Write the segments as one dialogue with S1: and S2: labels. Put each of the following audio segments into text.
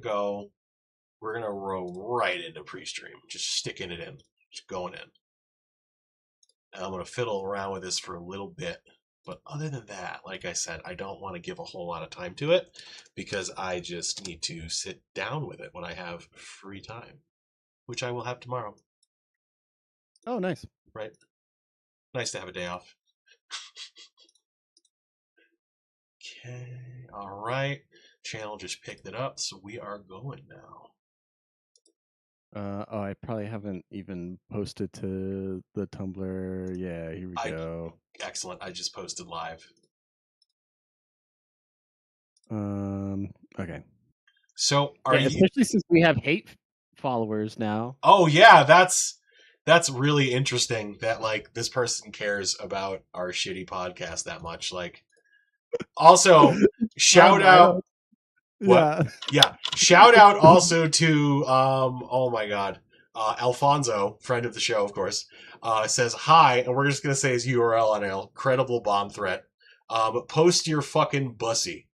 S1: go. We're gonna roll right into pre-stream, just sticking it in, just going in. And I'm gonna fiddle around with this for a little bit. But other than that, like I said, I don't want to give a whole lot of time to it because I just need to sit down with it when I have free time, which I will have tomorrow.
S2: Oh, nice.
S1: Right? Nice to have a day off. Okay, all right. Channel just picked it up, so we are going now.
S2: Oh, I probably haven't even posted to the Tumblr. Yeah, here we go.
S1: Excellent. I just posted live.
S2: Okay.
S1: So are you?
S2: Especially since we have hate followers now.
S1: Oh yeah, that's really interesting that like this person cares about our shitty podcast that much. Like, also shout out. What?
S2: Yeah.
S1: Yeah, shout out also to oh my god, Alfonso, friend of the show, of course, says hi, and we're just gonna say his URL on a credible bomb threat. Post your fucking bussy.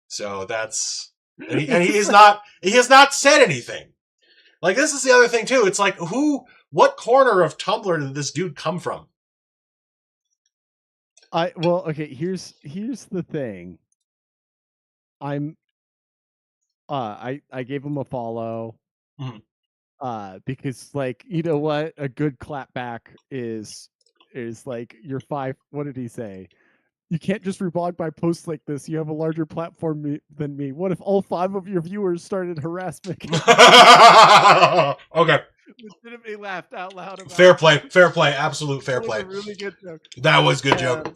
S1: So that's and he has not said anything. Like, this is the other thing too. It's like, what corner of Tumblr did this dude come from?
S2: Okay, here's the thing. I gave him a follow.
S1: Mhm.
S2: Because, like, you know what, a good clapback is like your five. What did he say? You can't just reblog my posts like this. You have a larger platform than me. What if all 5 of your viewers started harassment?
S1: Okay.
S2: Legitimately laughed out loud about
S1: Fair
S2: it.
S1: play, absolute fair
S2: That was
S1: play.
S2: a really good joke.
S1: That was good joke.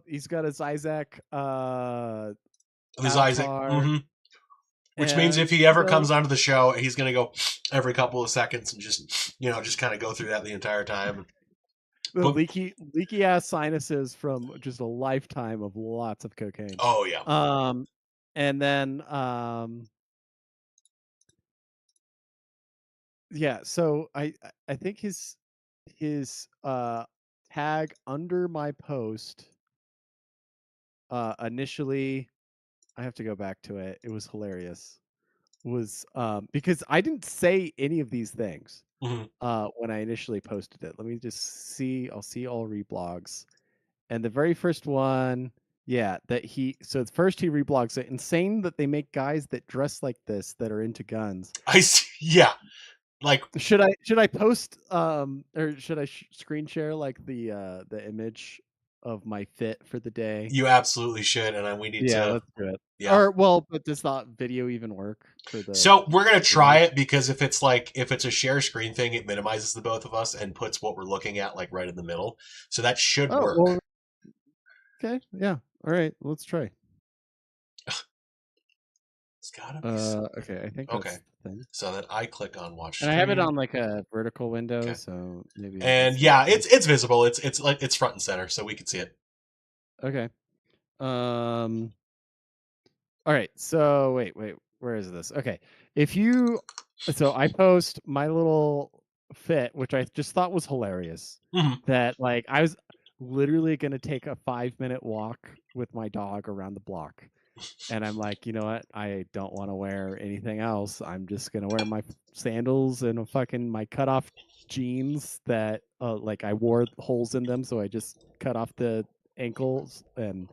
S2: He's got his Isaac
S1: Who's Isaac?
S2: avatar.
S1: Mm-hmm. Which means if he
S2: You
S1: ever
S2: know,
S1: comes onto the show, he's gonna go every couple of seconds and just kind of go through that the entire time.
S2: the
S1: But
S2: leaky ass sinuses from just a lifetime of lots of cocaine.
S1: oh yeah,
S2: And then yeah, so I think his tag under my post initially, I have to go back to it. It was hilarious. Was because I didn't say any of these things
S1: mm-hmm.
S2: when I initially posted it. Let me just see. I'll see all reblogs. And the very first one, yeah, so first he reblogs it. Insane that they make guys that dress like this that are into guns.
S1: I see, yeah. Like,
S2: Should I post or should I screen share like the image of my fit for the day?
S1: you absolutely should, and we need
S2: Yeah,
S1: to.
S2: let's do it.
S1: Yeah.
S2: Or well, but does that video even work for the
S1: So we're gonna try
S2: image?
S1: it because if it's a share screen thing, it minimizes the both of us and puts what we're looking at like right in the middle. So that should
S2: Oh,
S1: work.
S2: well, okay. Yeah. All right, let's try.
S1: It's gotta be some.
S2: Okay, I think
S1: Okay.
S2: that's the thing.
S1: So then I click on watch
S2: And I have it
S1: stream.
S2: on like a vertical window,
S1: Okay.
S2: so maybe
S1: And
S2: that's not
S1: yeah,
S2: good.
S1: it's visible. It's like it's front and center, so we can see it.
S2: Okay. All right. So wait, where is this? Okay. So I post my little fit, which I just thought was hilarious.
S1: Mm-hmm.
S2: That like I was literally gonna take a 5-minute walk with my dog around the block. And I'm like, you know what? I don't want to wear anything else. I'm just gonna wear my sandals and my cut off jeans that like I wore holes in them, so I just cut off the ankles. And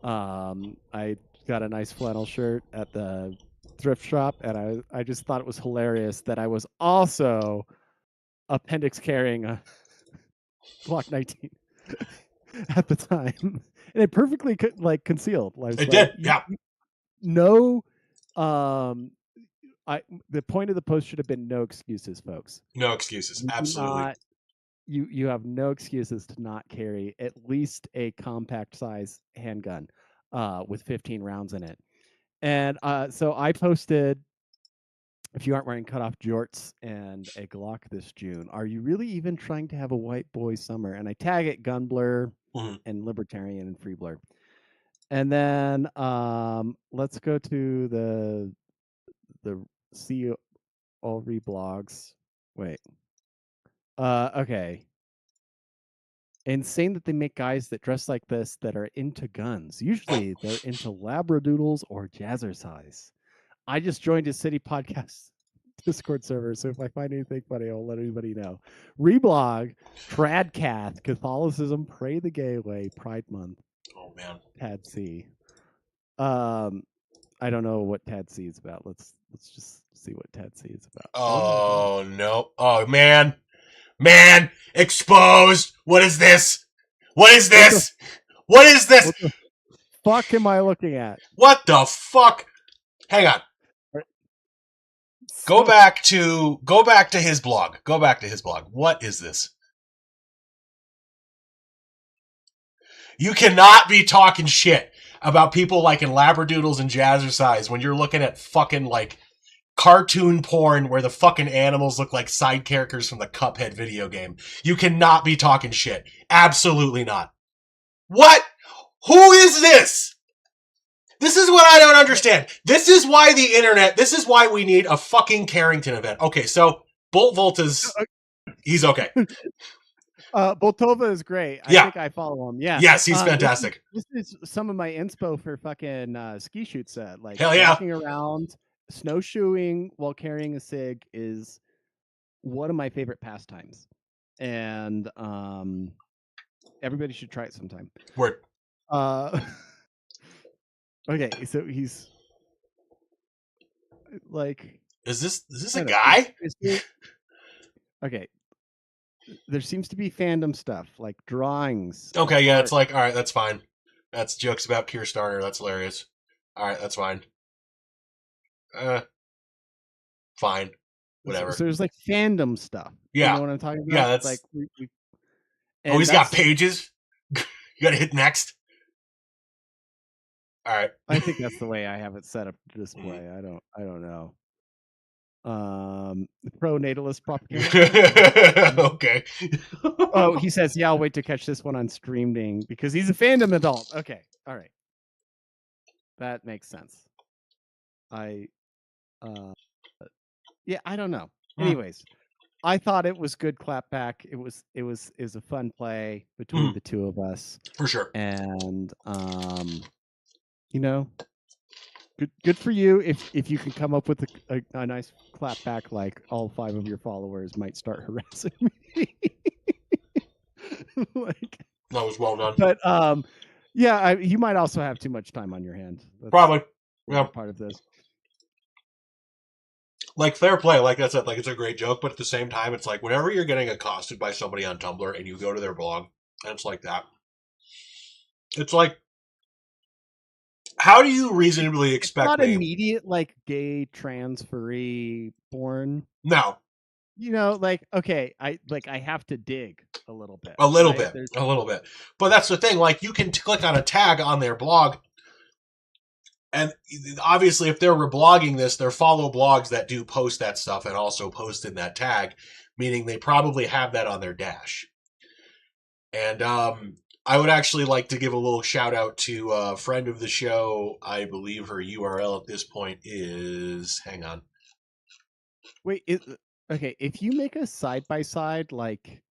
S2: I got a nice flannel shirt at the thrift shop, and I just thought it was hilarious that I was also appendix carrying a Glock 19 at the time, and it perfectly concealed. I was
S1: It
S2: like,
S1: did. Yeah.
S2: no, um, the point of the post should have been no excuses, folks.
S1: No excuses.
S2: You do
S1: Absolutely.
S2: not. You have no excuses to not carry at least a compact size handgun with 15 rounds in it. And so I posted, if you aren't wearing cutoff jorts and a Glock this June, are you really even trying to have a white boy summer? And I tag it Gun Blur
S1: Mm-hmm.
S2: and Libertarian and Free Blur. And then let's go to the see all reblogs. Wait. Okay. Insane that they make guys that dress like this that are into guns. Usually they're into labradoodles or jazzercise. I just joined a city podcast Discord server, so if I find anything funny, I'll let anybody know. Reblog, Tradcath, Catholicism, Pray the Gay Way, Pride Month.
S1: Oh man.
S2: Tad C. I don't know what Tad C is about. Let's just see what Tad C is about.
S1: Oh no. Oh man. Man, exposed. What is this? What is this? What is this?
S2: What the fuck am I looking at?
S1: What the fuck? Hang on. Go back to his blog. Go back to his blog. What is this? You cannot be talking shit about people liking labradoodles and jazzercise when you're looking at fucking like cartoon porn where the fucking animals look like side characters from the Cuphead video game. You cannot be talking shit. Absolutely not. What? Who is this? This is what I don't understand. This is why the internet, this is why we need a fucking Carrington event. Okay, so Bolt Volta's, he's okay.
S2: Boltova is great. I think I follow him. Yeah.
S1: Yes, he's fantastic.
S2: This is some of my inspo for fucking ski shoot set. Like
S1: hell yeah.
S2: Walking around, snowshoeing while carrying a SIG is one of my favorite pastimes. And everybody should try it sometime.
S1: Word.
S2: Okay, so he's like,
S1: is this a guy?
S2: Okay, there seems to be fandom stuff like drawings.
S1: Okay, yeah, it's like, all right, that's fine. That's jokes about Keir Starner. That's hilarious. All right, that's fine. Fine, whatever.
S2: So there's like fandom stuff.
S1: Yeah,
S2: you know what I'm talking about.
S1: Yeah, that's
S2: like.
S1: Oh, he's got pages. You gotta hit next. All right.
S2: I think that's the way I have it set up to display. I don't know. Pro natalist propaganda.
S1: Okay.
S2: Oh, he says, yeah, I'll wait to catch this one on streaming because he's a fandom adult. Okay. All right. That makes sense. Yeah, I don't know. Anyways, I thought it was good clapback. It was a fun play between the two of us.
S1: For sure.
S2: And you know, good for you if you can come up with a nice clapback like all 5 of your followers might start harassing me. Like,
S1: that was well done.
S2: But yeah, you might also have too much time on your hands. That's
S1: probably. Yeah.
S2: Part of this.
S1: Like fair play, like I said, like it's a great joke, but at the same time, it's like whenever you're getting accosted by somebody on Tumblr and you go to their blog, and it's like that. It's like, how do you reasonably expect?
S2: It's not immediate, like gay, trans, furry porn.
S1: No.
S2: You know, like okay, I have to dig a little bit.
S1: A little bit. But that's the thing. Like you can click on a tag on their blog. And obviously, if they're reblogging this, they're follow blogs that do post that stuff and also post in that tag, meaning they probably have that on their dash. And I would actually like to give a little shout out to a friend of the show. I believe her URL at this point is, hang on.
S2: Wait, okay, if you make a side-by-side, like,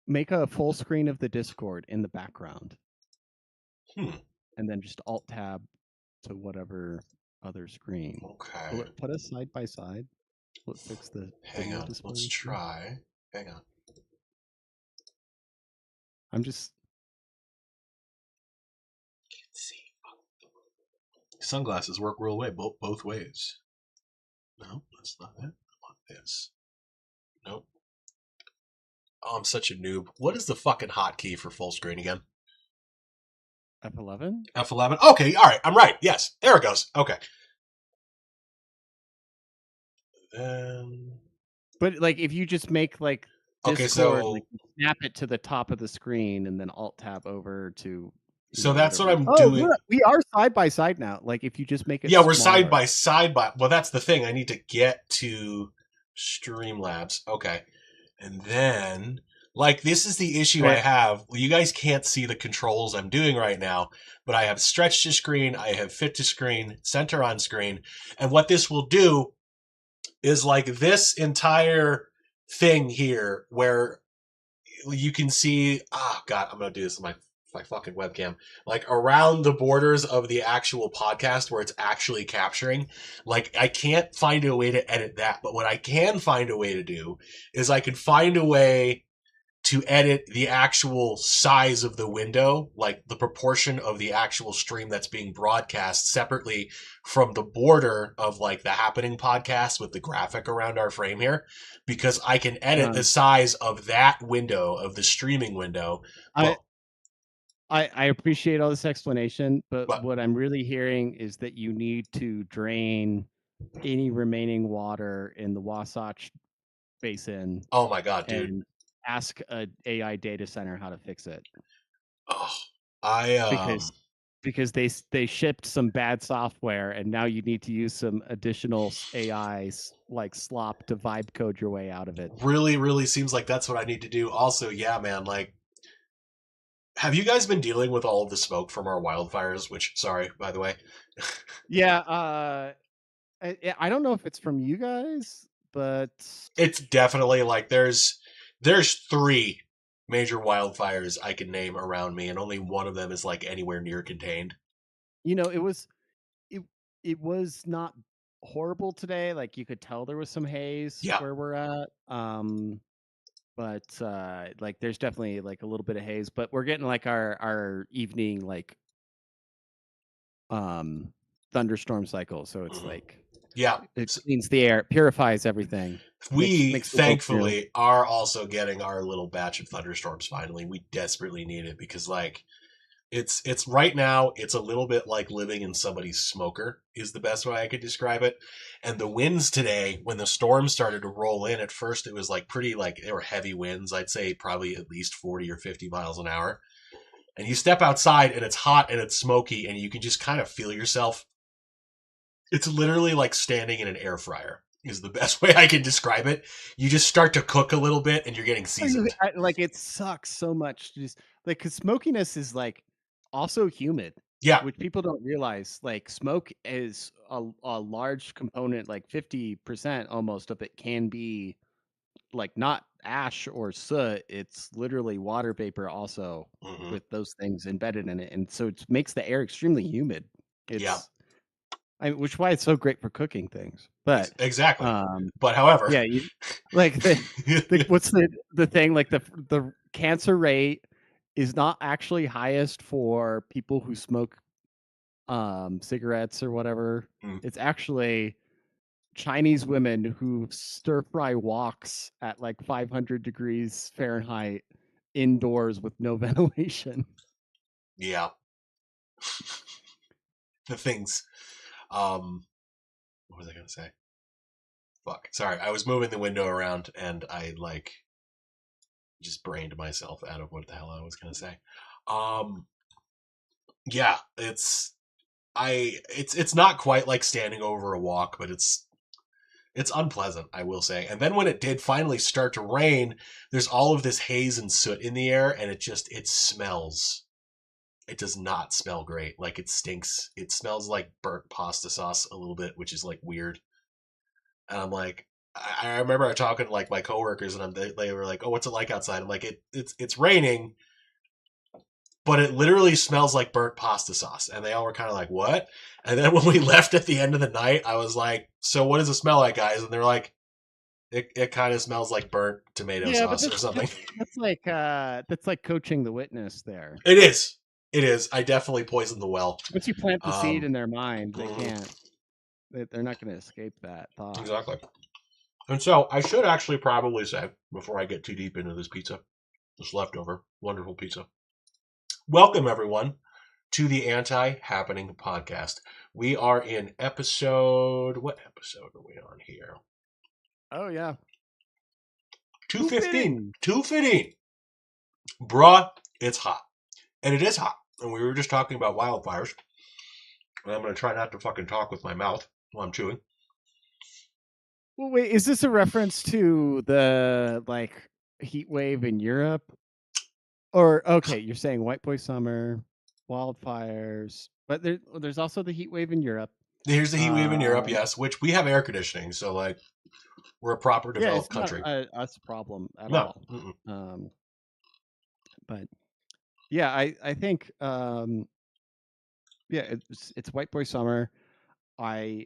S2: make a full screen of the Discord in the background. And then just Alt-Tab to whatever other screen.
S1: Okay.
S2: Will it put us side by side? Will it fix the
S1: hang on, let's try. Hang on.
S2: I'm just
S1: can't see. Sunglasses work real way both ways. No, that's not it. I want this. Nope. Oh, I'm such a noob. What is the fucking hotkey for full screen again?
S2: F11?
S1: F11? Okay, all right. I'm right. Yes. There it goes. Okay. Then...
S2: But, like, if you just make, like, Discord,
S1: okay, so...
S2: like, snap it to the top of the screen and then Alt-Tab over to...
S1: So that's what I'm doing.
S2: We are side by side now. Like, if you just make it
S1: yeah, we're side by side. Well, that's the thing. I need to get to Streamlabs. Okay. And then... like, this is the issue I have. You guys can't see the controls I'm doing right now, but I have stretch to screen, I have fit to screen, center on screen. And what this will do is like this entire thing here where you can see. Oh God, I'm gonna do this with my fucking webcam. Like around the borders of the actual podcast where it's actually capturing. Like I can't find a way to edit that, but what I can find a way to do is I can find a way to edit the actual size of the window, like the proportion of the actual stream that's being broadcast separately from the border of like the happening podcast with the graphic around our frame here, because I can edit
S2: Uh,
S1: the size of that window of the streaming window.
S2: I
S1: But,
S2: I appreciate all this explanation, but
S1: but
S2: what I'm really hearing is that you need to drain any remaining water in the Wasatch Basin
S1: oh my God, dude.
S2: and ask a AI data center how to fix it
S1: Oh, I,
S2: because they shipped some bad software and now you need to use some additional AIs like slop to vibe code your way out of it.
S1: really, really seems like that's what I need to do. Also, yeah, man, like, have you guys been dealing with all of the smoke from our wildfires? Which, sorry, by the way.
S2: Yeah, I don't know if it's from you guys, but
S1: It's definitely like there's three major wildfires I can name around me, and only one of them is like anywhere near contained.
S2: it was it it was not horrible today. Like you could tell there was some haze
S1: Yeah.
S2: where we're at. But like there's definitely like a little bit of haze, but we're getting like our evening like um thunderstorm cycle, so it's
S1: Mhm.
S2: like
S1: Yeah.
S2: it cleans the air, purifies everything,
S1: We
S2: makes the world new.
S1: thankfully are also getting our little batch of thunderstorms finally. We desperately need it because like it's right now it's a little bit like living in somebody's smoker is the best way I could describe it. And the winds today, when the storm started to roll in, at first it was like pretty like there were heavy winds. I'd say probably at least 40 or 50 miles an hour. And you step outside and it's hot and it's smoky and you can just kind of feel yourself. It's literally like standing in an air fryer is the best way I can describe it. You just start to cook a little bit and you're getting seasoned.
S2: Like it sucks so much to just like because smokiness is like also humid,
S1: Yeah.
S2: which people don't realize. Like smoke is a large component, like 50% almost of it can be like not ash or soot. It's literally water vapor also
S1: Hmm.
S2: with those things embedded in it, and so it makes the air extremely humid.
S1: Yeah.
S2: It's which is why it's so great for cooking things. But
S1: Exactly.
S2: um,
S1: But however,
S2: yeah, you like the what's the thing like the cancer rate is not actually highest for people who smoke cigarettes or whatever.
S1: Mm,
S2: It's actually Chinese women who stir fry woks at like 500 degrees Fahrenheit indoors with no ventilation.
S1: yeah, the things. What was I gonna say? Fuck. Sorry, I was moving the window around and I like just brained myself out of what the hell I was gonna say. Um, yeah, it's not quite like standing over a walk, but it's unpleasant, I will say. And then when it did finally start to rain, there's all of this haze and soot in the air, and it smells. It does not smell great. Like it stinks. It smells like burnt pasta sauce a little bit, which is like weird. And I'm like, I remember talking to like my coworkers, and they were like, "Oh, what's it like outside?" I'm like, it's raining, but it literally smells like burnt pasta sauce. And they all were kind of like, "What?" And then when we left at the end of the night, I was like, "So what does it smell like, guys?" And they're like, "It kind of smells like burnt tomato
S2: Yeah, but
S1: sauce or something."
S2: that's like coaching the witness there.
S1: It is. It is. I definitely poisoned the well.
S2: Once you plant the seed
S1: Um,
S2: in their mind, they
S1: mhm,
S2: can't. They're not going to escape that thought.
S1: exactly. And so I should actually probably say, before I get too deep into this pizza, this leftover wonderful pizza, welcome everyone to the Anti Happening podcast. We are in what episode are we on here?
S2: Oh yeah, too
S1: 215.
S2: fitting.
S1: 215. Bruh, it's hot. And it is hot. And we were just talking about wildfires. And I'm going to try not to fucking talk with my mouth while I'm chewing.
S2: Well, wait, is this a reference to the like heat wave in Europe? Or okay, you're saying White Boy Summer, wildfires, but there's also the heat wave in Europe.
S1: Here's the heat wave in Europe,
S2: Um,
S1: yes, which we have air conditioning. So, like, we're a proper
S2: yeah,
S1: developed
S2: it's not
S1: country.
S2: us problem at
S1: No.
S2: all.
S1: Mm-mm.
S2: Um, But yeah, I think yeah, it's White Boy Summer. I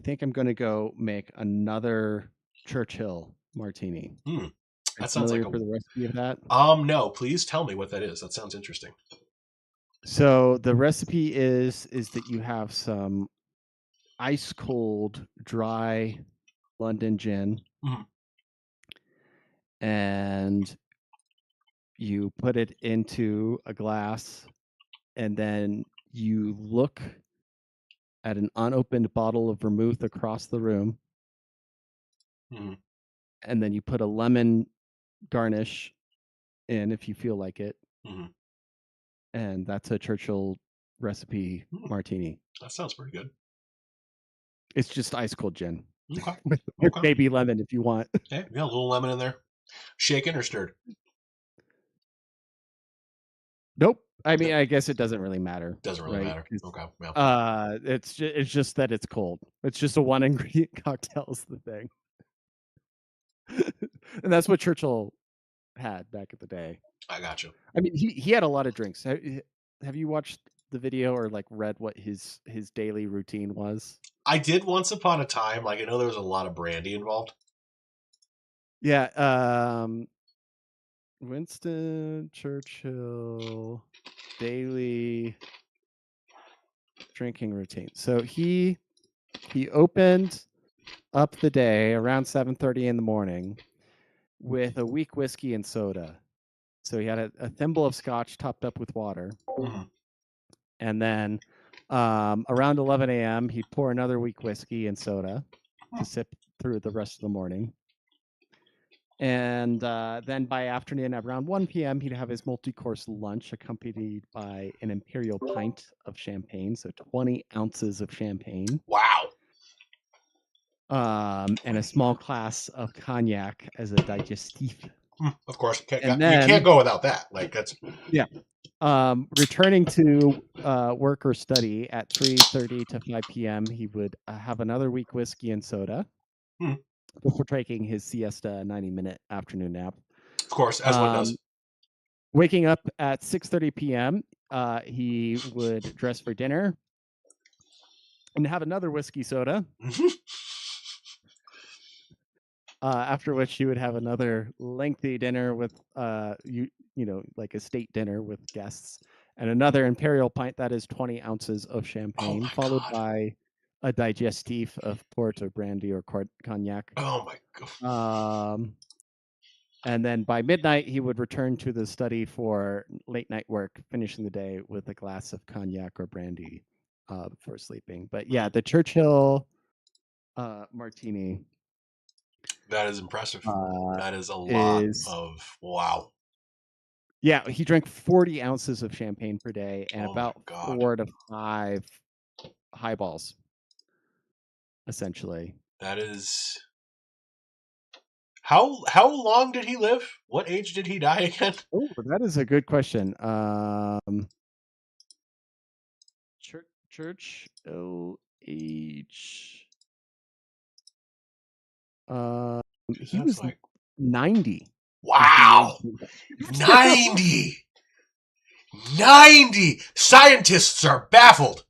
S2: think I'm gonna go make another Churchill martini.
S1: Hmm.
S2: Are you
S1: That sounds like
S2: familiar
S1: a.
S2: for the recipe of that?
S1: No, please tell me what that is. That sounds interesting.
S2: So the recipe is that you have some ice cold dry London gin,
S1: Mhm.
S2: and you put it into a glass, and then you look at an unopened bottle of vermouth across the room,
S1: Mhm.
S2: and then you put a lemon garnish in if you feel like it,
S1: Mhm.
S2: and that's a Churchill recipe
S1: Hmm.
S2: martini.
S1: That sounds pretty good.
S2: It's just ice cold gin
S1: Okay.
S2: with
S1: Okay.
S2: maybe lemon if you want.
S1: Yeah, a little lemon in there. Shaken or stirred?
S2: Nope. I mean,
S1: Nope.
S2: I guess it doesn't really matter,
S1: Doesn't really
S2: right?
S1: matter.
S2: 'Cause,
S1: Okay. Yeah.
S2: it's just that it's cold. It's just a one ingredient cocktail is the thing, and that's what Churchill had back in the day.
S1: I got you.
S2: I mean, he had a lot of drinks. Have you watched the video or like read what his daily routine was?
S1: I did once upon a time. Like I know there was a lot of brandy involved.
S2: Yeah, Winston Churchill daily drinking routine. So he opened up the day around 7:30 in the morning with a weak whiskey and soda. So he had a thimble of scotch topped up with water,
S1: Mhm.
S2: and then around 11 a.m. he'd pour another weak whiskey and soda to sip through the rest of the morning. And then by afternoon, at around 1 p.m., he'd have his multi-course lunch accompanied by an imperial pint of champagne, so 20 ounces of champagne,
S1: Wow.
S2: and a small glass of cognac as a digestif.
S1: Of course,
S2: And
S1: you can't
S2: then,
S1: go without that. Like that's.
S2: yeah, returning to work or study at 3:30 to 5 p.m., he would have another weak whiskey and soda
S1: Hmm.
S2: before taking his siesta 90-minute afternoon nap.
S1: Of course, as one does.
S2: Um, Waking up at 6:30 p.m., he would dress for dinner and have another whiskey soda. After which he would have another lengthy dinner with like a state dinner with guests, and another imperial pint that is 20 ounces of
S1: Oh
S2: champagne,
S1: my
S2: followed
S1: god.
S2: by a digestif of port or brandy or cognac.
S1: Oh my god.
S2: Um, and then by midnight, he would return to the study for late night work, finishing the day with a glass of cognac or brandy before sleeping. But yeah, the Churchill martini
S1: That is impressive.
S2: uh,
S1: That is a lot
S2: is,
S1: of wow.
S2: yeah, he drank 40 ounces of champagne per day and
S1: Oh my
S2: about
S1: god.
S2: 4 to 5 highballs, essentially.
S1: That is. How long did he live? What age did he die again?
S2: Oh, that is a good question. Churchill age. Um,
S1: Because
S2: he
S1: that's
S2: was
S1: like
S2: 90 is the age.
S1: wow.
S2: So
S1: 90. 90. Scientists are baffled.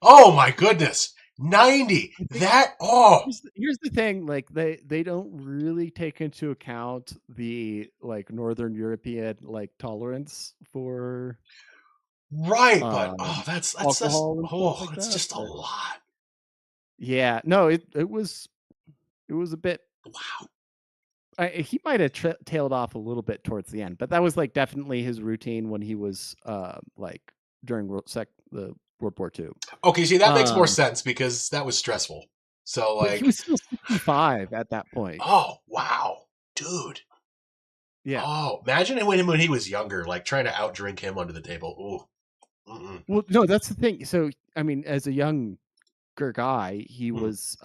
S1: Oh my goodness. 90.
S2: I think
S1: That oh.
S2: here's the thing, like they don't really take into account the like Northern European like tolerance for
S1: Right, but
S2: um
S1: that's just
S2: alcohol and stuff
S1: oh,
S2: like
S1: it's
S2: that.
S1: just a
S2: But
S1: lot.
S2: yeah, no, it was a bit.
S1: Wow.
S2: He might have tailed off a little bit towards the end, but that was like definitely his routine when he was like during the World War II.
S1: Okay, see that makes more
S2: Um,
S1: sense because that was stressful. So
S2: but he
S1: like,
S2: was still 65 at that point.
S1: oh wow, dude.
S2: Yeah.
S1: Oh, imagine when he was younger, like trying to outdrink him under the table. Ooh. Mm-mm.
S2: Well, no, that's the thing. So, I mean, as a younger guy, he
S1: Mm.
S2: was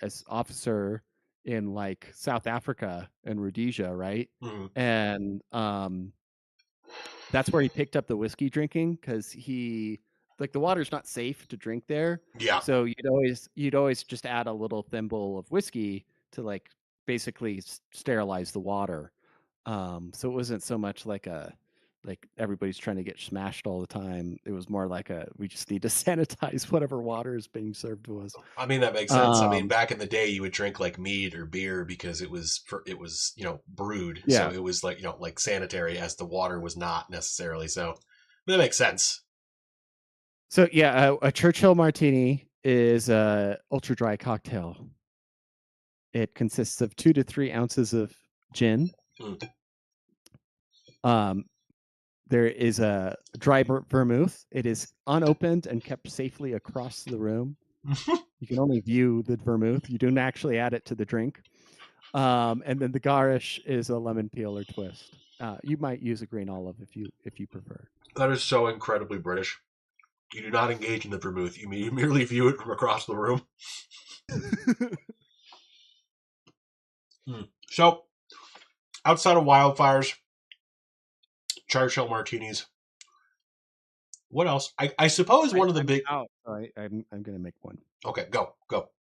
S2: as officer in like South Africa and Rhodesia, right?
S1: Mm.
S2: And that's where he picked up the whiskey drinking because he like the water's not safe to drink there.
S1: Yeah.
S2: So you'd always just add a little thimble of whiskey to like basically sterilize the water. So it wasn't so much like a like everybody's trying to get smashed all the time. It was more like we just need to sanitize whatever water is being served to us.
S1: I mean, that makes sense. I mean,
S2: Um,
S1: back in the day, you would drink like mead or beer because it was brewed, so
S2: yeah.
S1: it was like like sanitary, as the water was not necessarily. So that makes sense.
S2: So yeah, a Churchill martini is a ultra dry cocktail. It consists of 2 to 3 ounces of gin.
S1: Mm.
S2: Um, there is a dry vermouth. It is unopened and kept safely across the room. You can only view the vermouth. You don't actually add it to the drink. And then the garnish is a lemon peel or twist. You might use a green olive if you prefer.
S1: That is so incredibly British. You do not engage in the vermouth. You merely view it from across the room. So, outside of wildfires, Churchill martinis, what else? I suppose one of the
S2: I'm
S1: big.
S2: out. I'm gonna make one.
S1: Okay, go.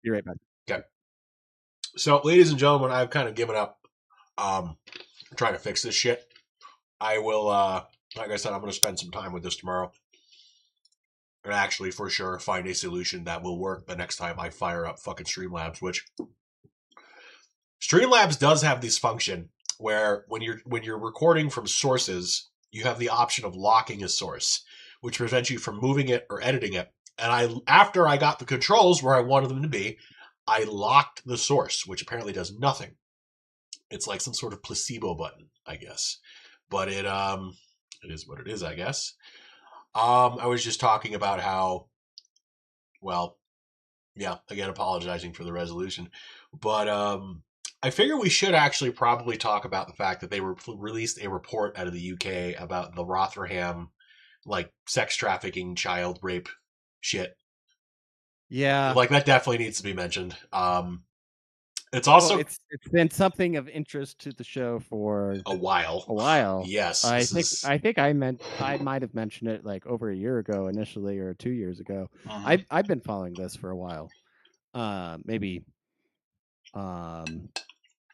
S2: Be right back.
S1: Okay. So, ladies and gentlemen, I've kind of given up trying to fix this shit. I will, like I said, I'm going to spend some time with this tomorrow. And actually, for sure, find a solution that will work the next time I fire up fucking Streamlabs, which Streamlabs does have this function where when you're recording from sources, you have the option of locking a source, which prevents you from moving it or editing it. And after I got the controls where I wanted them to be, I locked the source, which apparently does nothing. It's like some sort of placebo button, I guess. But it is what it is, I guess. I was just talking about how, well, yeah, again, apologizing for the resolution, but I figure we should actually probably talk about the fact that they released a report out of the UK about the Rotherham, like, sex trafficking, child rape shit.
S2: Yeah.
S1: Like, that definitely needs to be mentioned. It's
S2: Well,
S1: also
S2: it's been something of interest to the show for
S1: a while.
S2: a while.
S1: Yes,
S2: I
S1: this
S2: think
S1: is.
S2: I think I might have mentioned it like over a year ago initially or 2 years ago.
S1: Mhm.
S2: I've been following this for a while. Maybe um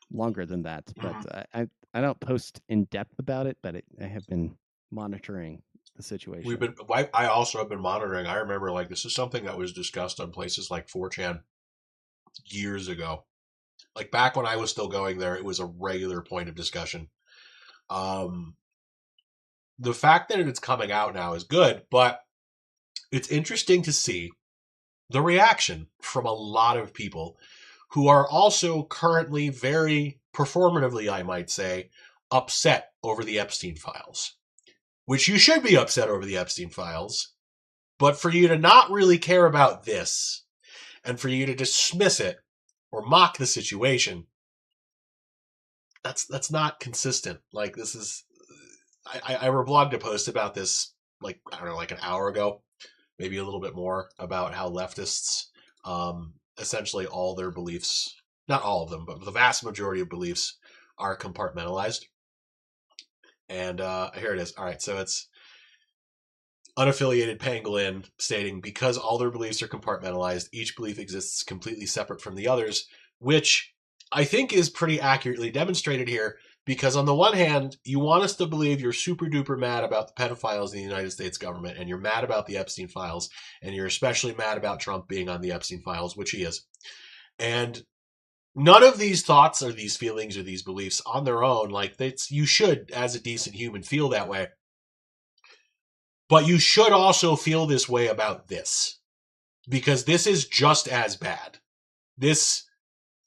S2: longer than that, but
S1: Mhm.
S2: I don't post in depth about it, but I have been monitoring the
S1: We've
S2: situation.
S1: been. I also have been monitoring. I remember, like, this is something that was discussed on places like 4chan years ago. Like, back when I was still going there, it was a regular point of discussion. Um, the fact that it's coming out now is good, but it's interesting to see the reaction from a lot of people who are also currently very performatively, I might say, upset over the Epstein files. Which you should be upset over the Epstein files, but for you to not really care about this and for you to dismiss it or mock the situation, that's not consistent. Like, this is, I reblogged a post about this, like, I don't know, like an hour ago, maybe a little bit more, about how leftists, essentially all their beliefs, not all of them, but the vast majority of beliefs are compartmentalized. And here it is. All right, so it's unaffiliated pangolin stating, because all their beliefs are compartmentalized, each belief exists completely separate from the others, which I think is pretty accurately demonstrated here. Because on the one hand, you want us to believe you're super duper mad about the pedophiles in the United States government, and you're mad about the Epstein files, and you're especially mad about Trump being on the Epstein files, which he is. And none of these thoughts or these feelings or these beliefs on their own, like, you should, as a decent human, feel that way. But you should also feel this way about this, because this is just as bad. This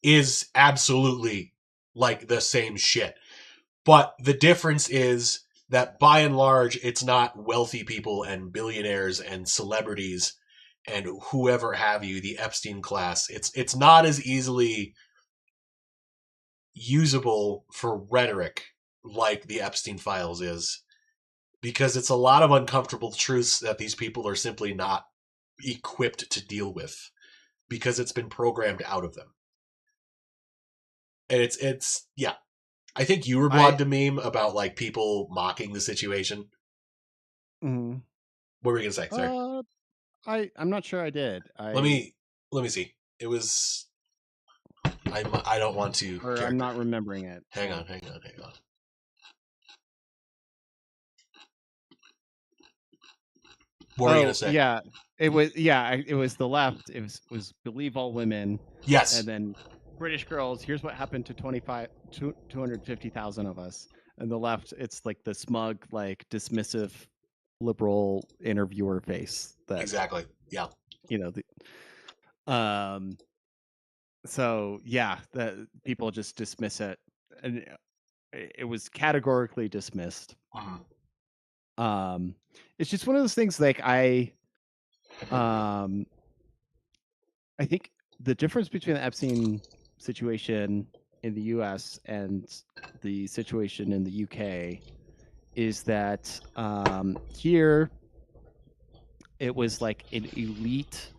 S1: is absolutely like the same shit. But the difference is that by and large, it's not wealthy people and billionaires and celebrities and whoever have you, the Epstein class. It's not as easily usable for rhetoric like the Epstein files is, because it's a lot of uncomfortable truths that these people are simply not equipped to deal with, because it's been programmed out of them. And it's yeah. I think you were
S2: I
S1: blogged a meme about, like, people mocking the situation.
S2: mm,
S1: What were you gonna say? Sorry.
S2: uh I'm not sure I did.
S1: Let me let me see. It was I don't want to
S2: Or I'm
S1: character.
S2: not remembering it.
S1: Hang on. What were you gonna say?
S2: yeah, it was the left. It was believe all women, and
S1: Yes,
S2: then British girls. Here's what happened to 250,000 of us. And the left, it's like the smug, like dismissive, liberal interviewer face that
S1: exactly. Yeah.
S2: you know. Um. So yeah, that people just dismiss it, and it was categorically dismissed.
S1: Mhm.
S2: Um, it's just one of those things. Like um, I think the difference between the Epstein situation in the U.S. and the situation in the U.K. is that here it was like an elite,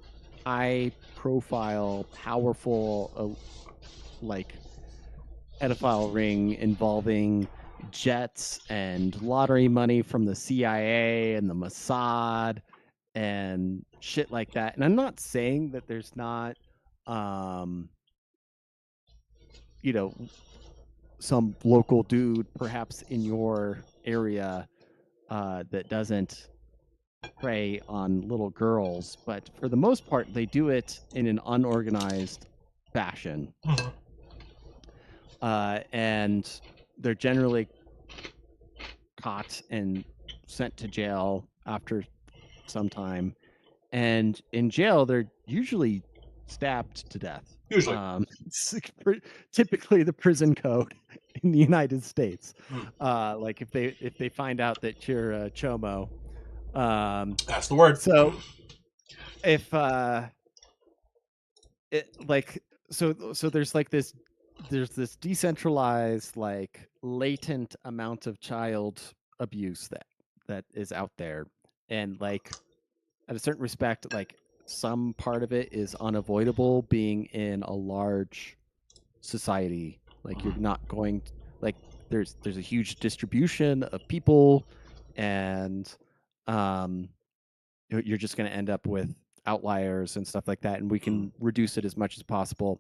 S2: high-profile, powerful, like pedophile ring involving jets and lottery money from the CIA and the Mossad and shit like that. And I'm not saying that there's not um you know some local dude perhaps in your area that doesn't prey on little girls, but for the most part they do it in an unorganized fashion.
S1: Mhm.
S2: And they're generally caught and sent to jail after some time. And in jail, they're usually stabbed to death.
S1: Usually.
S2: It's typically the prison code in the United States.
S1: Mm.
S2: Like if they find out that you're a chomo.
S1: That's the word.
S2: So if it like so there's this decentralized like latent amount of child abuse that is out there, and like at a certain respect, like some part of it is unavoidable being in a large society. Like you're
S1: Mhm.
S2: not going like there's a huge distribution of people, and um you're just going to end up with outliers and stuff like that, and we
S1: Mhm.
S2: can reduce it as much as possible.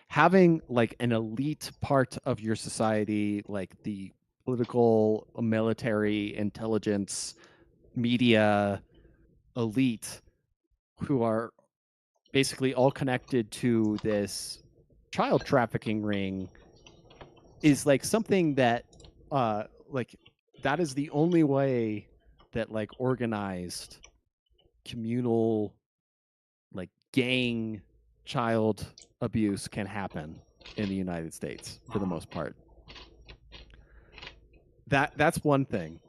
S2: Having like an elite part of your society, like the political, military, intelligence, media elite, who are basically all connected to this child trafficking ring, is like something that like that is the only way that like organized communal like gang child abuse can happen in the United States for the
S1: Mhm.
S2: most part. That's one thing.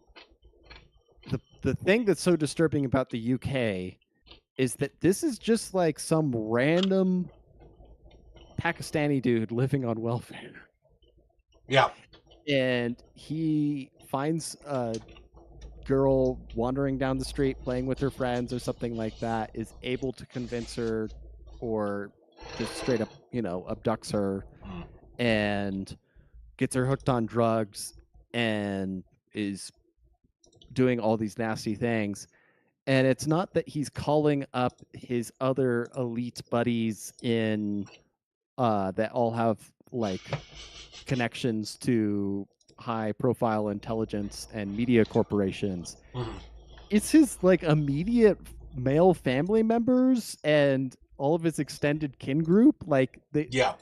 S2: The thing that's so disturbing about the UK is that this is just like some random Pakistani dude living on welfare.
S1: Yeah.
S2: And he finds a girl wandering down the street playing with her friends or something like that, is able to convince her or just straight up, abducts her
S1: Mhm.
S2: and gets her hooked on drugs and is doing all these nasty things. And it's not that he's calling up his other elite buddies in that all have like connections to high profile intelligence and media corporations.
S1: Mhm.
S2: It's his like immediate male family members and all of his extended kin group.
S1: Yeah.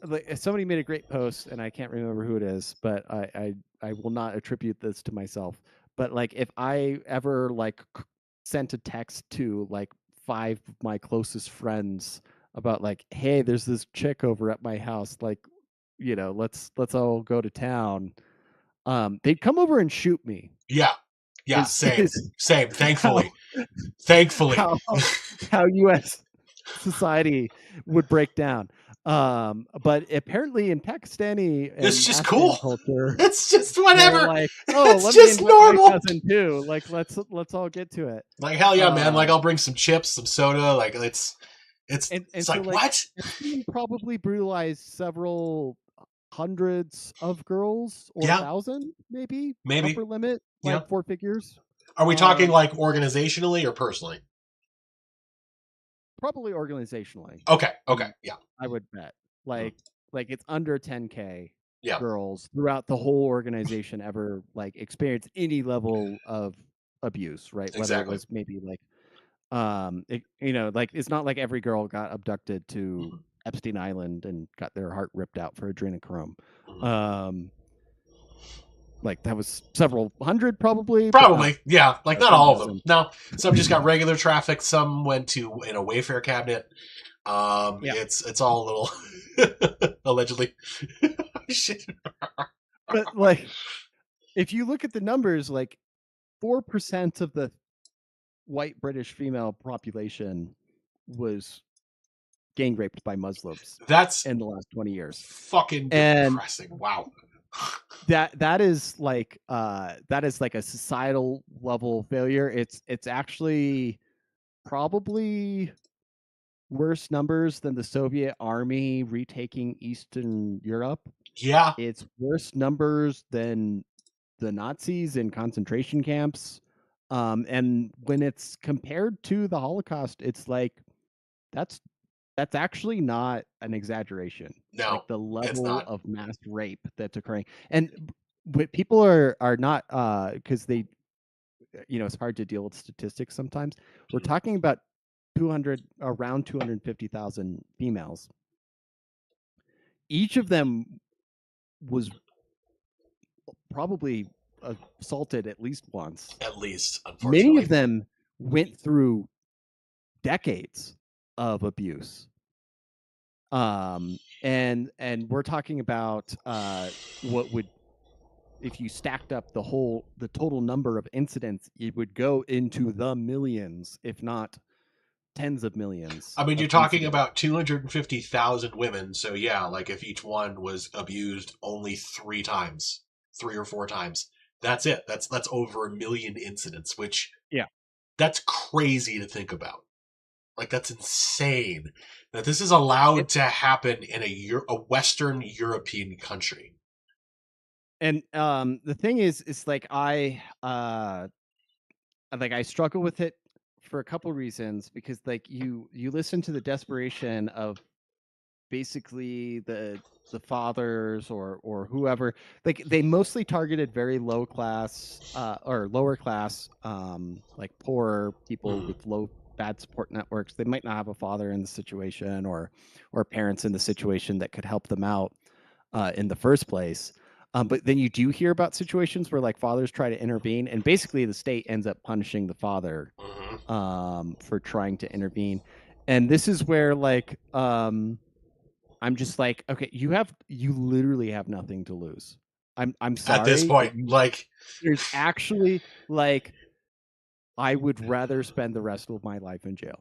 S2: Like somebody made a great post, and I can't remember who it is, but I will not attribute this to myself. But like if I ever like sent a text to like five of my closest friends about like, hey, there's this chick over at my house, like, let's all go to town. They'd come over and shoot me.
S1: Yeah. Yeah.
S2: Is
S1: Same.
S2: is
S1: Same.
S2: how
S1: Thankfully. Thankfully.
S2: how how U.S. society would break down. But apparently in Pakistani
S1: It's
S2: and
S1: just
S2: Afghan
S1: cool.
S2: culture,
S1: It's just
S2: they're
S1: whatever.
S2: like, "Oh,
S1: It's
S2: let me
S1: just
S2: invite my
S1: normal.
S2: cousin too. Like, let's all get to it."
S1: Like hell yeah, man. Like
S2: Um,
S1: I'll bring some chips, some soda. Like
S2: and
S1: it's
S2: so
S1: like
S2: like
S1: what?
S2: Epstein probably brutalized several hundreds of girls or
S1: Yeah.
S2: 1,000, maybe
S1: Maybe.
S2: upper limit,
S1: Yeah.
S2: like four figures.
S1: Are we talking
S2: Um,
S1: like organizationally or personally?
S2: Probably organizationally.
S1: Okay. Okay.
S2: I'm
S1: Yeah.
S2: I would bet.
S1: Mm.
S2: Like it's under 10K
S1: Yeah.
S2: girls throughout the whole organization ever like experience any level of abuse, right? Whether it
S1: Exactly.
S2: was maybe like like it's not like every girl got abducted to
S1: Hmm.
S2: Epstein Island and got their heart ripped out for adrenochrome.
S1: Hmm.
S2: Um, like that was several hundred probably, but not
S1: Probably, yeah. Like not
S2: some
S1: all of them.
S2: dozen.
S1: No, some just got regular traffic. Some went to in a Wayfair cabinet.
S2: Yeah.
S1: It's all a little allegedly. Shit.
S2: But like if you look at the numbers, like 4% of the white British female population was gang raped by Muslims
S1: That's
S2: in the last 20 years.
S1: fucking
S2: And
S1: depressing. Wow.
S2: that is like a societal level failure. It's actually probably worse numbers than the Soviet army retaking Eastern Europe.
S1: Yeah.
S2: It's worse numbers than the Nazis in concentration camps. And when it's compared to the Holocaust, it's like that's that's actually not an exaggeration. Like
S1: No,
S2: the
S1: it's
S2: level
S1: not.
S2: of mass rape that's occurring, and what people are not because they it's hard to deal with statistics sometimes. We're
S1: Mhm.
S2: talking about around 250,000 females. Each of them was probably assaulted at least once.
S1: At least,
S2: Many of
S1: unfortunately.
S2: them went through decades of abuse. And we're talking about what would, if you stacked up the total number of incidents, it would go into the millions, if not tens of millions
S1: I mean, you're
S2: of
S1: talking
S2: incidents.
S1: about 250,000 women. So yeah, like if each one was abused only 3 times, 3 or 4 times, that's it. That's over 1 million incidents, which
S2: Yeah.
S1: that's crazy to think about. Like that's insane that this is allowed to happen in a Western European country.
S2: And the thing is like I struggle with it for a couple reasons, because like you listen to the desperation of basically the fathers or whoever. Like they mostly targeted very low class or lower class, like poor people
S1: Mm-hmm.
S2: with low bad support networks. They might not have a father in the situation, or parents in the situation that could help them out in the first place. But then you do hear about situations where like fathers try to intervene, and basically the state ends up punishing the father
S1: Mm-hmm.
S2: for trying to intervene. And this is where like I'm just like, okay, you literally have nothing to lose. I'm
S1: At this
S2: sorry.
S1: point, like,
S2: There's actually like I would rather spend the rest of my life in jail.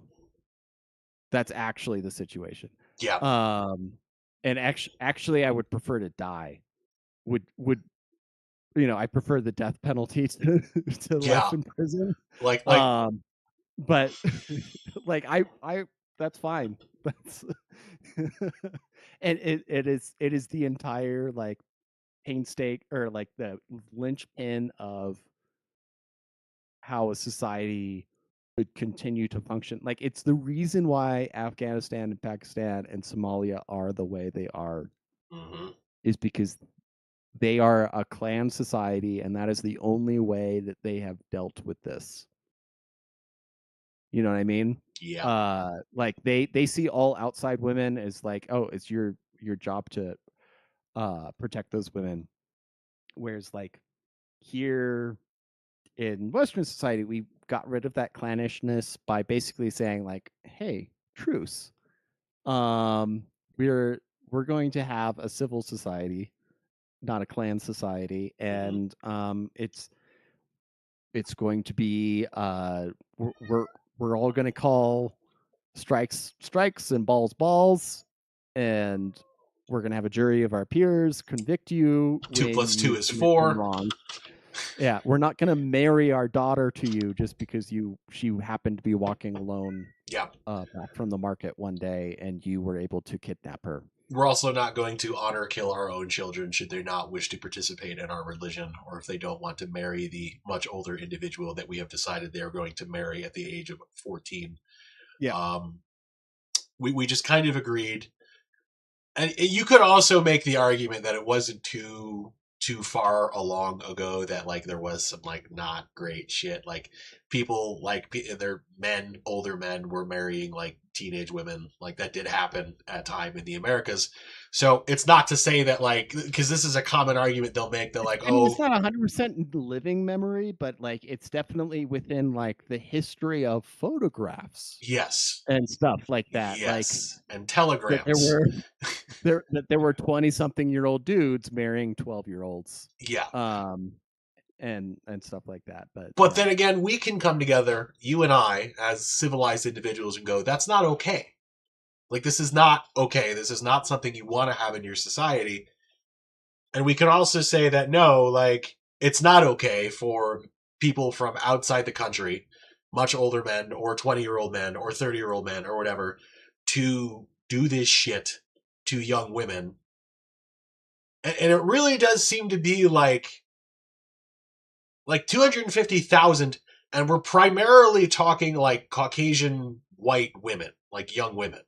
S2: That's actually the situation.
S1: yeah,
S2: Um and actually I would prefer to die. Would I prefer the death penalty to
S1: yeah,
S2: life in prison.
S1: like
S2: Um but like I that's fine. That's and it is the entire like painstake or like the linchpin of how a society would continue to function. Like it's the reason why Afghanistan and Pakistan and Somalia are the way they are,
S1: mhm,
S2: is because they are a clan society, and that is the only way that they have dealt with this. You know what I mean?
S1: yeah,
S2: Like they see all outside women as like, oh, it's your job to protect those women. Whereas like here in Western society, we got rid of that clannishness by basically saying like, hey, truce. Um, we're we're going to have a civil society, not a clan society,
S1: mhm,
S2: and it's going to be we're we're, we're all going to call strikes strikes and balls balls, and we're going to have a jury of our peers convict you
S1: two
S2: when
S1: plus two
S2: you
S1: is
S2: commit some
S1: 4.
S2: wrong. Yeah, we're not going to marry our daughter to you just because she happened to be walking alone
S1: Yeah,
S2: back from the market one day and you were able to kidnap her.
S1: we're also not going to honor kill our own children should they not wish to participate in our religion, or if they don't want to marry the much older individual that we have decided they are going to marry at the age of 14.
S2: Yeah.
S1: Um, we just kind of agreed. And you could also make the argument that it wasn't too too far along ago that like there was some like not great shit. Like people like their men, older men were marrying like teenage women. Like that did happen at a time in the Americas. So it's not to say that like because this is a common argument they'll make that like
S2: I mean, it's
S1: oh
S2: not 100% living memory, but like it's definitely within like the history of photographs
S1: yes
S2: and stuff like that. Like
S1: yes and
S2: that there
S1: telegrams
S2: were that there were 20-something-year-old dudes marrying 12-year-olds,
S1: yeah.
S2: um, and stuff like that. But
S1: But
S2: yeah,
S1: then again, we can come together, you and I, as civilized individuals, and go, that's not okay. Like, this is not okay. This is not something you want to have in your society. And we can also say that, no, like, it's not okay for people from outside the country, much older men, or 20-year-old men, or 30-year-old men, or whatever, to do this shit to young women. And it really does seem to be like 250,000, and we're primarily talking like Caucasian white women, like young women,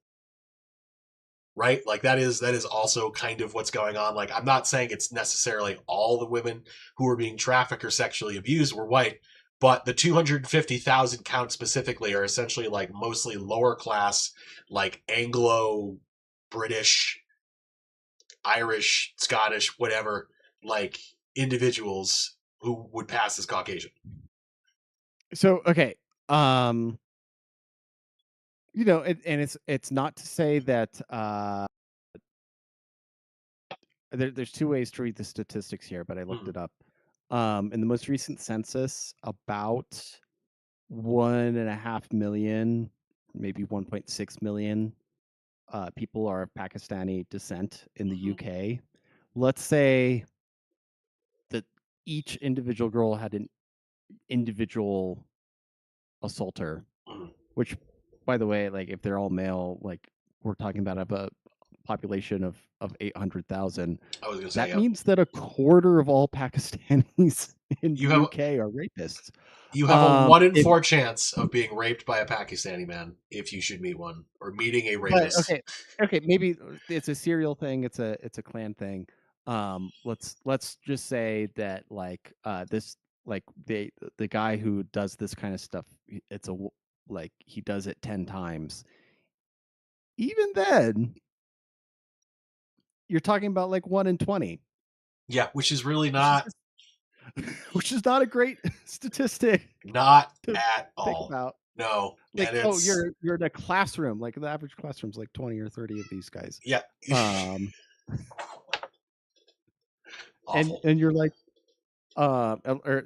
S1: right? Like that is also kind of what's going on. Like I'm not saying it's necessarily all the women who are being trafficked or sexually abused were white, but the 250,000 count specifically are essentially like mostly lower class, like Anglo British, Irish, Scottish, whatever, like individuals who would pass as Caucasian.
S2: so okay, um, and it's not to say that there's two ways to read the statistics here, but I looked
S1: Mm,
S2: it up. In the most recent census, about 1.5 million, maybe 1.6 million people are of Pakistani descent in the
S1: mhm,
S2: UK. Let's say that each individual girl had an individual assaulter,
S1: mhm.
S2: which, by the way, like if they're all male, like we're talking about a population of 800,000.
S1: I was gonna say,
S2: That
S1: yep.
S2: means that a quarter of all Pakistanis in the
S1: You have
S2: UK are rapists.
S1: you have a 1 in 4
S2: If
S1: chance of being raped by a Pakistani man if you should meet one or meeting a
S2: But
S1: rapist.
S2: okay, maybe it's a serial thing. It's a clan thing. Let's just say that like this like the guy who does this kind of stuff, like he does it 10 times. Even then, you're talking about like 1 in 20,
S1: Yeah, which is really
S2: which is
S1: not
S2: just, which is not a great statistic
S1: not
S2: to
S1: at
S2: think
S1: all.
S2: about.
S1: No,
S2: Like,
S1: and
S2: oh,
S1: it's
S2: you're in a classroom. Like the average classroom's like 20 or 30 of these guys.
S1: yeah,
S2: Um, and
S1: awful.
S2: and you're like, or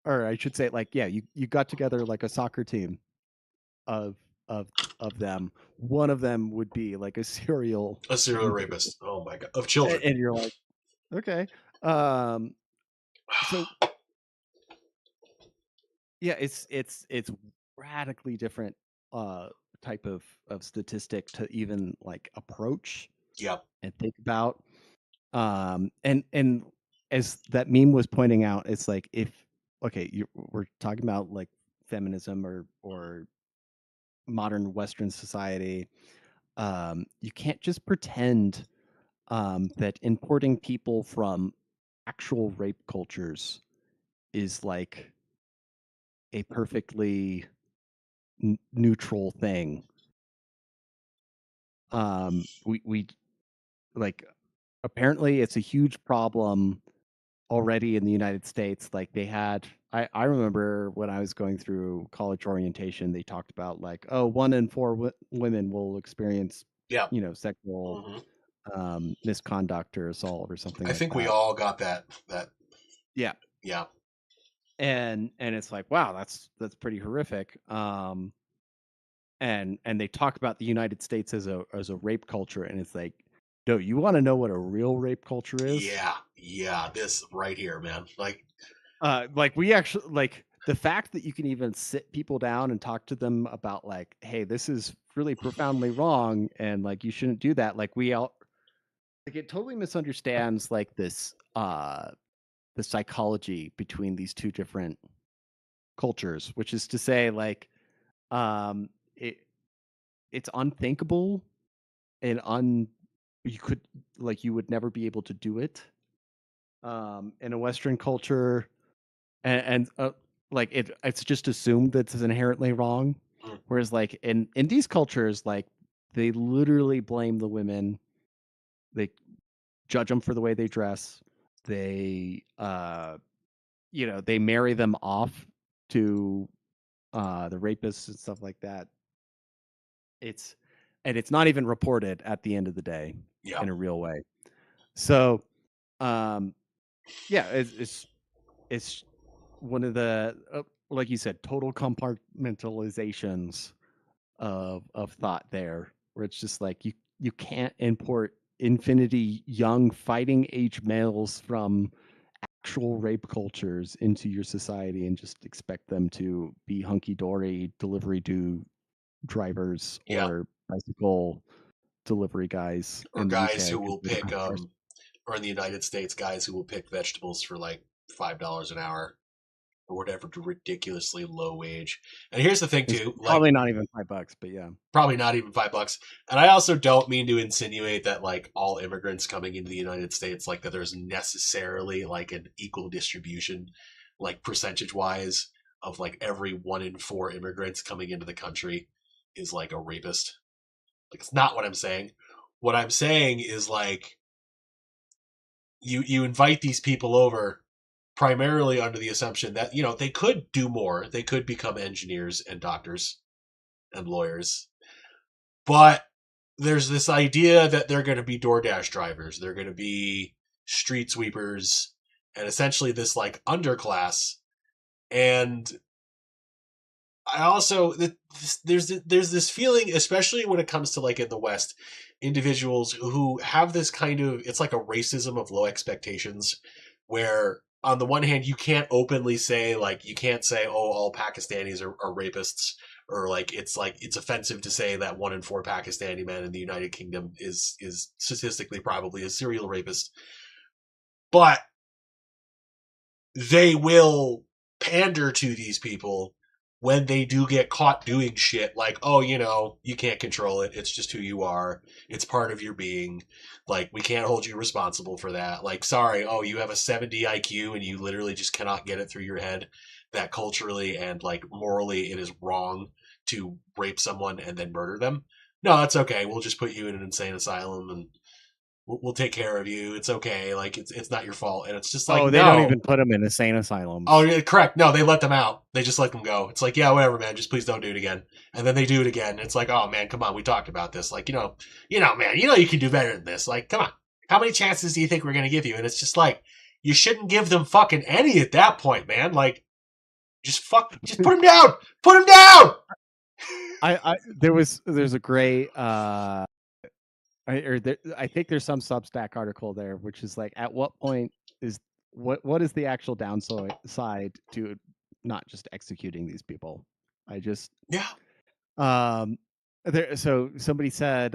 S2: or I should say, like, yeah, you got together like a soccer team of of of them. One of them would be like a serial
S1: A serial
S2: individual,
S1: rapist. Oh my god, of children.
S2: and you're like, okay, um, so yeah, it's radically different uh type of statistic to even like approach
S1: Yep.
S2: and think about. And as that meme was pointing out, it's like if okay, we're talking about like feminism or modern Western society. You can't just pretend that importing people from actual rape cultures is like a perfectly neutral thing. We like apparently it's a huge problem already in the United States. Like they had, I remember when I was going through college orientation, they talked about like, oh, 1 in 4 women will experience,
S1: Yep.
S2: sexual
S1: Hmm.
S2: misconduct or assault or something
S1: I
S2: like
S1: think we
S2: that.
S1: all got that.
S2: Yeah.
S1: Yeah.
S2: And it's like, wow, that's pretty horrific. And they talk about the United States as a rape culture, and it's like, no, you want to know what a real rape culture is?
S1: Yeah. Yeah. This right here, man. Like
S2: Like we actually like the fact that you can even sit people down and talk to them about like, hey, this is really profoundly wrong, and like you shouldn't do that. Like we all like it totally misunderstands like this the psychology between these two different cultures, which is to say like um it it's unthinkable and you could like you would never be able to do it In a Western culture, and like it's just assumed that it's inherently wrong.
S1: Mm.
S2: Whereas like in these cultures, like they literally blame the women. They judge them for the way they dress. They they marry them off to the rapists and stuff like that. It's and it's not even reported at the end of the day
S1: Yeah.
S2: in a real way. So um yeah, it's one of the like you said, total compartmentalizations of thought there, where it's just like you can't import infinity young fighting age males from actual rape cultures into your society and just expect them to be hunky dory delivery do drivers
S1: Yeah.
S2: or bicycle delivery guys
S1: Or
S2: in the
S1: guys
S2: UK
S1: who
S2: because
S1: will
S2: they don't
S1: pick
S2: have cars.
S1: or in the United States, guys who will pick vegetables for like $5 an hour or whatever ridiculously low wage. And here's the thing
S2: It's
S1: too, like
S2: probably not even $5, but yeah.
S1: probably not even $5. And I also don't mean to insinuate that like all immigrants coming into the United States, like that there's necessarily like an equal distribution, like percentage wise, of like every 1 in 4 immigrants coming into the country is like a rapist. Like it's not what I'm saying. What I'm saying is like you invite these people over primarily under the assumption that they could do more. They could become engineers and doctors and lawyers, but there's this idea that they're going to be DoorDash drivers. They're going to be street sweepers and essentially this like underclass. And I also there's this feeling, especially when it comes to like in the West, individuals who have this kind of it's like a racism of low expectations, where on the one hand you can't openly say like you can't say oh all Pakistanis are rapists, or like it's offensive to say that 1 in 4 Pakistani men in the United Kingdom is statistically probably a serial rapist, but they will pander to these people when they do get caught doing shit like, oh, you can't control it. It's just who you are. It's part of your being. Like, we can't hold you responsible for that. Like, sorry, oh, you have a 70 IQ and you literally just cannot get it through your head that culturally and like morally it is wrong to rape someone and then murder them. No, that's okay. We'll just put you in an insane asylum and we'll take care of you. It's okay. Like it's not your fault. And it's just like,
S2: Oh, they don't
S1: no.
S2: even put them in insane
S1: Oh,
S2: asylums.
S1: yeah, correct. No, they let them out. They just let them go. It's like, yeah, whatever, man. Just please don't do it again. And then they do it again. It's like, oh man, come on. We talked about this. Like, man, you can do better than this. Like, come on. How many chances do you think we're gonna give you? And it's just like, you shouldn't give them fucking any at that point, man. Like, just put him down. Put him down.
S2: There's a great I think there's some Substack article there which is like at what point is what is the actual downside to not just executing these people? I just
S1: Yeah.
S2: um there so somebody said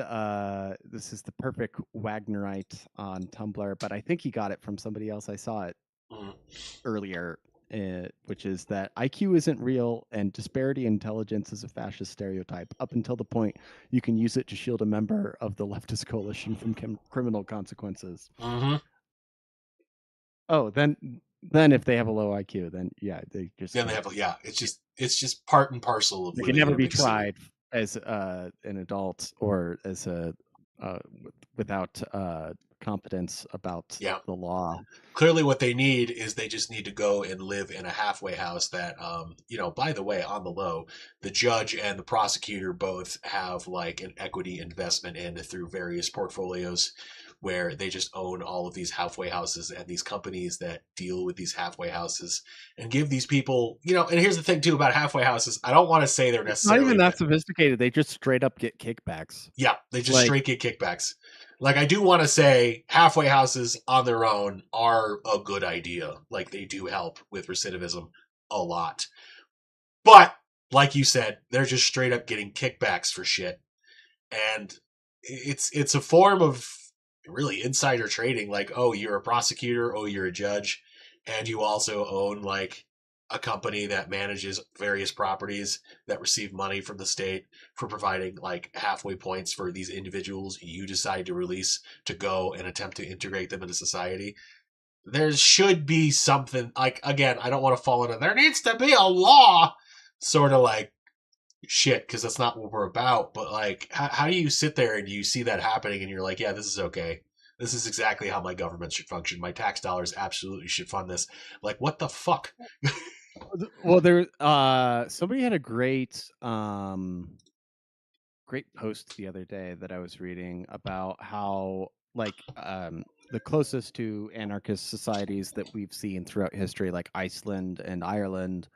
S2: this is the perfect Wagnerite on Tumblr, but I think he got it from somebody else. I saw it
S1: Mm.
S2: earlier, which is that IQ isn't real and disparity in intelligence is a fascist stereotype up until the point you can use it to shield a member of the leftist coalition from criminal consequences.
S1: Mm-hmm.
S2: Oh, then if they have a low IQ, then yeah, they just
S1: Then they
S2: can't.
S1: have, yeah. It's just part and parcel of
S2: They can
S1: living in
S2: never
S1: a
S2: be
S1: big city.
S2: tried as an adult or as a uh, without competence about
S1: Yeah.
S2: the law.
S1: Clearly what they need is they just need to go and live in a halfway house that by the way, on the low, the judge and the prosecutor both have like an equity investment in through various portfolios where they just own all of these halfway houses and these companies that deal with these halfway houses and give these people, and here's the thing too about halfway houses, I don't want to say they're
S2: It's not even
S1: necessarily
S2: that sophisticated. They just straight up get kickbacks.
S1: yeah, they just
S2: Like,
S1: straight get kickbacks. Like I do want to say halfway houses on their own are a good idea. Like they do help with recidivism a lot. But like you said, they're just straight up getting kickbacks for shit. And it's a form of really insider trading. Like, oh, you're a prosecutor, oh, you're a judge, and you also own like a company that manages various properties that receive money from the state for providing like halfway points for these individuals you decide to release to go and attempt to integrate them into society. there should be something like, again, I don't want to fall into there needs to be a law sort of like shit, because that's not what we're about. But like, how do you sit there and you see that happening and you're like, yeah, this is okay. This is exactly how my government should function. My tax dollars absolutely should fund this. Like, what the fuck?
S2: Well, there somebody had a great post the other day that I was reading about how like the closest to anarchist societies that we've seen throughout history, like Iceland and Ireland,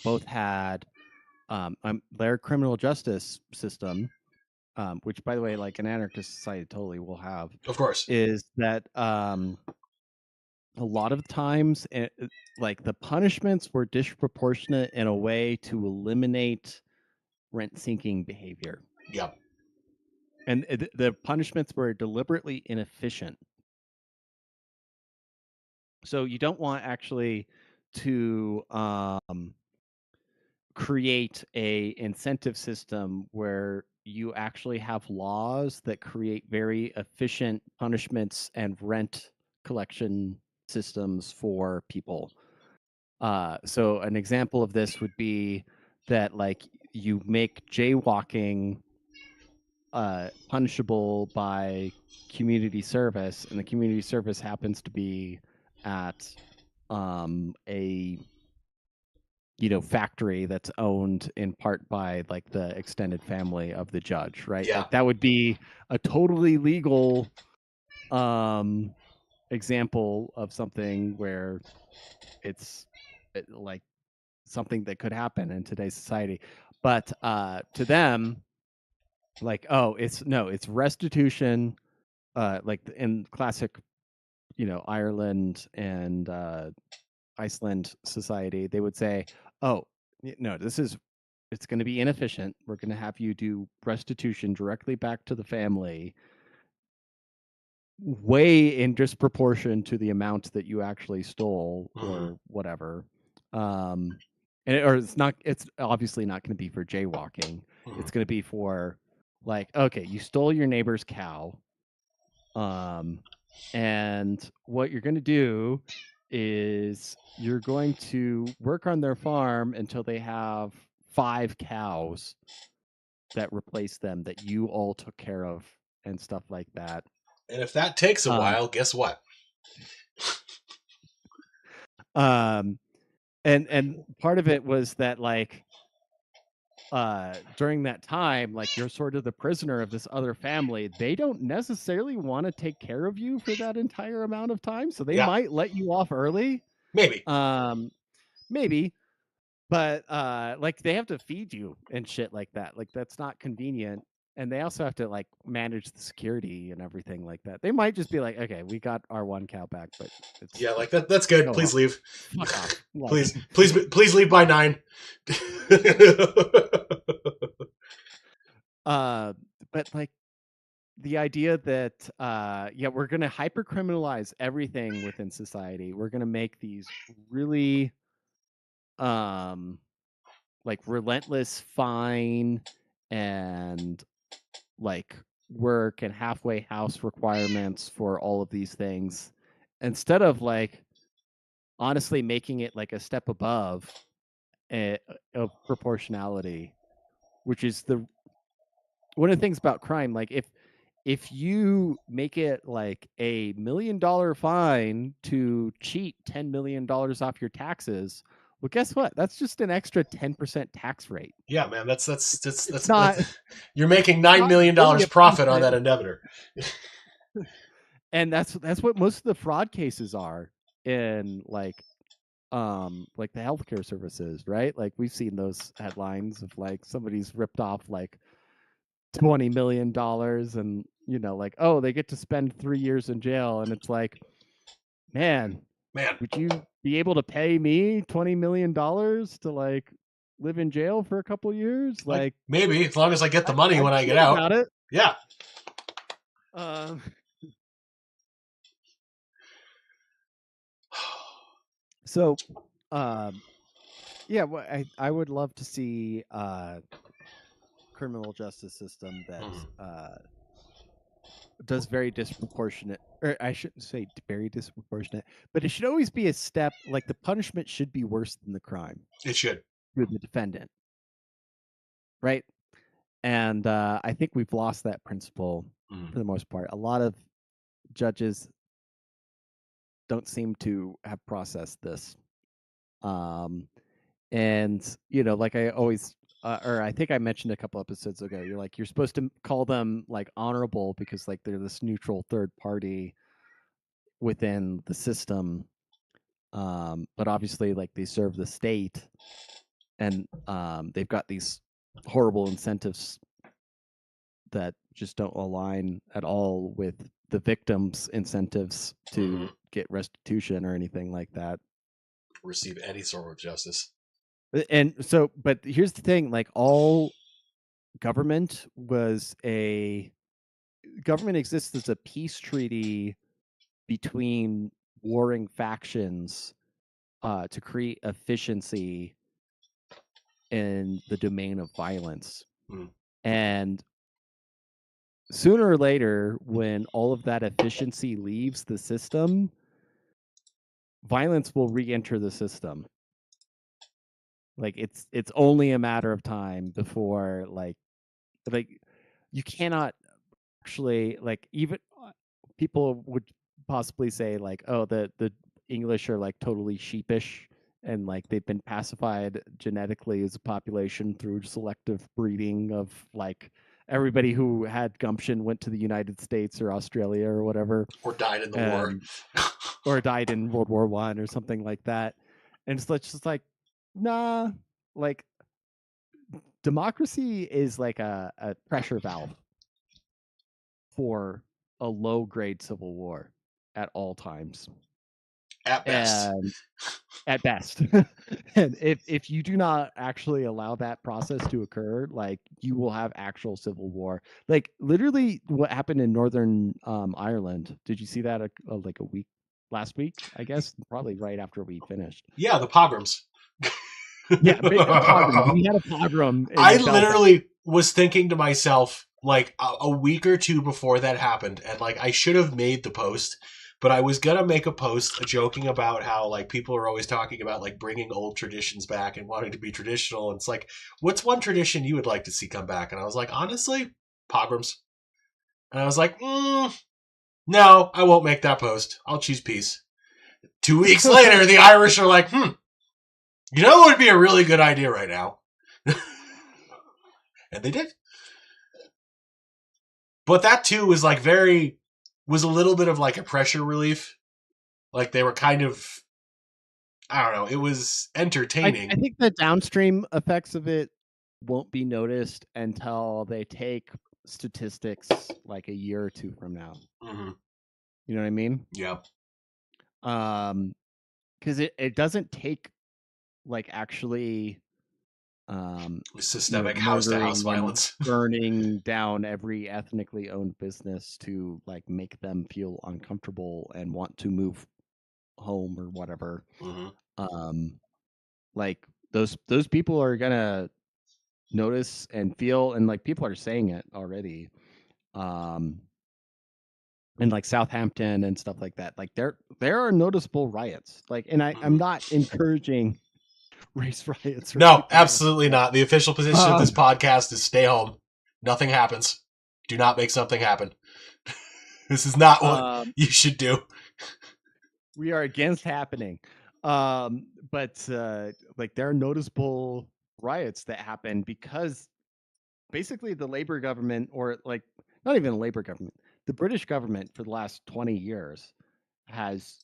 S2: both had their criminal justice system, which, by the way, like an anarchist society totally will have,
S1: Of course.
S2: is that a lot of times, like the punishments were disproportionate in a way to eliminate rent-seeking behavior.
S1: Yep.
S2: And the punishments were deliberately inefficient. So you don't want actually to create a incentive system where you actually have laws that create very efficient punishments and rent collection systems for people. So an example of this would be that like you make jaywalking punishable by community service, and the community service happens to be at a factory that's owned in part by like the extended family of the judge, right?
S1: Yeah.
S2: Like that would be a totally legal example of something where it's like something that could happen in today's society. But to them, like, oh, it's restitution, like in classic, Ireland and Iceland society, they would say, oh, no, it's going to be inefficient. We're going to have you do restitution directly back to the family, way in disproportion to the amount that you actually stole or whatever. It's obviously not going to be for jaywalking. It's going to be for like, okay, you stole your neighbor's cow. And what you're going to do is you're going to work on their farm until they have 5 cows that replace them that you all took care of and stuff like that.
S1: And if that takes a while, guess what?
S2: And part of it was that like during that time, like you're sort of the prisoner of this other family. They don't necessarily want to take care of you for that entire amount of time, so they might let you off early.
S1: Maybe.
S2: Maybe, but like they have to feed you and shit like that. Like that's not convenient. And they also have to like manage the security and everything like that. They might just be like, okay, we got our 1 cow back, but it's
S1: like that's good. Please
S2: off.
S1: leave.
S2: Fuck off.
S1: Like, please leave by 9.
S2: But like the idea that we're gonna hyper criminalize everything within society. We're gonna make these really like relentless fine and like work and halfway house requirements for all of these things, instead of like honestly making it like a step above of proportionality, which is one of the things about crime. Like if you make it like $1 million fine to cheat $10 million off your taxes, well, guess what? That's just an extra 10% tax rate.
S1: Yeah, man, that's
S2: not.
S1: You're making $9 million profit on that endeavor.
S2: And that's what most of the fraud cases are in like the healthcare services, right? Like we've seen those headlines of like somebody's ripped off like $20 million and like, oh, they get to spend 3 years in jail, and it's like, man, would you be able to pay me $20 million to like live in jail for a couple years? Like
S1: maybe, as long as I get the money when I get out.
S2: About it.
S1: Yeah.
S2: So, yeah, well, I would love to see criminal justice system that does very disproportionate or I shouldn't say very disproportionate, but it should always be a step, like the punishment should be worse than the crime
S1: It should.
S2: to the defendant, right? And I think we've lost that principle
S1: Mm.
S2: for the most part. A lot of judges don't seem to have processed this. Um, and like I always, or I think I mentioned a couple episodes ago, you're supposed to call them like honorable because like they're this neutral third party within the system. But obviously, like they serve the state, and they've got these horrible incentives that just don't align at all with the victims' incentives
S1: Hmm.
S2: to get restitution or anything like that.
S1: Receive any sort of justice.
S2: And so, but here's the thing: like all government was a government exists as a peace treaty between warring factions to create efficiency in the domain of violence.
S1: Mm.
S2: And sooner or later, when all of that efficiency leaves the system, violence will re-enter the system. Like it's only a matter of time before like you cannot actually like even people would possibly say like, oh, the English are like totally sheepish and like they've been pacified genetically as a population through selective breeding of like everybody who had gumption went to the United States or Australia or whatever,
S1: Or died in the war.
S2: and or died in World War I or something like that. And it's just like, nah, like democracy is like a pressure valve for a low grade civil war at all times.
S1: At best.
S2: And at best. And if you do not actually allow that process to occur, like you will have actual civil war. Like literally what happened in Northern Ireland. Did you see that like a week last week, I guess, probably right after we finished.
S1: Yeah, the pogroms.
S2: Yeah, a pogrom. We had a pogrom
S1: I
S2: in Belfast.
S1: literally was thinking to myself, like a week or two before that happened, and like I should have made the post, but I was gonna make a post joking about how like people are always talking about like bringing old traditions back and wanting to be traditional. And it's like, what's one tradition you would like to see come back? And I was like, honestly, pogroms. And I was like, no, I won't make that post. I'll choose peace. 2 weeks later, the Irish are like, you know what would be a really good idea right now? And they did. But that too was like was a little bit of like a pressure relief. Like they were kind of, I don't know, it was
S2: I
S1: entertaining.
S2: think the downstream effects of it won't be noticed until they take statistics like a year or two from now.
S1: Mm-hmm.
S2: You know what I mean?
S1: Yeah.
S2: Because it doesn't take like actually
S1: Systemic house to house
S2: murdering and
S1: violence.
S2: burning down every ethnically owned business to like make them feel uncomfortable and want to move home or whatever.
S1: Mm-hmm.
S2: Like those people are gonna notice and feel, and like people are saying it already. In like Southampton and stuff like that. Like there are noticeable riots. Like, and I'm
S1: Mm-hmm.
S2: not encouraging race riots or
S1: No,
S2: anything like
S1: absolutely
S2: that.
S1: not. The official position of this podcast is stay home. Nothing happens. Do not make something happen. This is not what you should do.
S2: We are against happening. But like there are noticeable riots that happen because basically the Labour government, or like not even the Labour government, the British government for the last 20 years has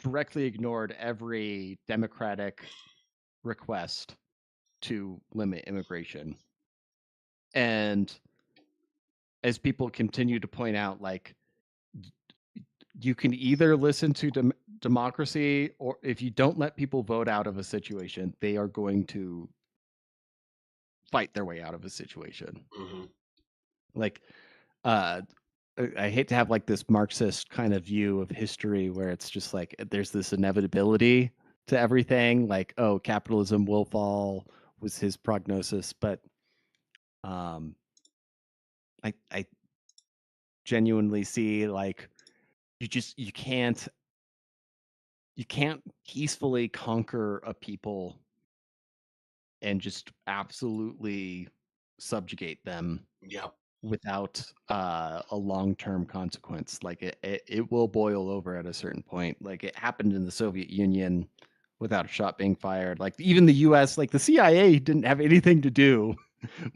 S2: directly ignored every democratic request to limit immigration. And as people continue to point out, like you can either listen to democracy, or if you don't let people vote out of a situation, they are going to fight their way out of a situation.
S1: Mm-hmm.
S2: Like, uh, I hate to have like this Marxist kind of view of history where it's just like there's this inevitability to everything. Like, oh, capitalism will fall was his prognosis, but I genuinely see like you can't peacefully conquer a people and just absolutely subjugate them
S1: Yeah.
S2: without a long-term consequence. Like it will boil over at a certain point. Like it happened in the Soviet Union without a shot being fired. Like even the US, like the CIA didn't have anything to do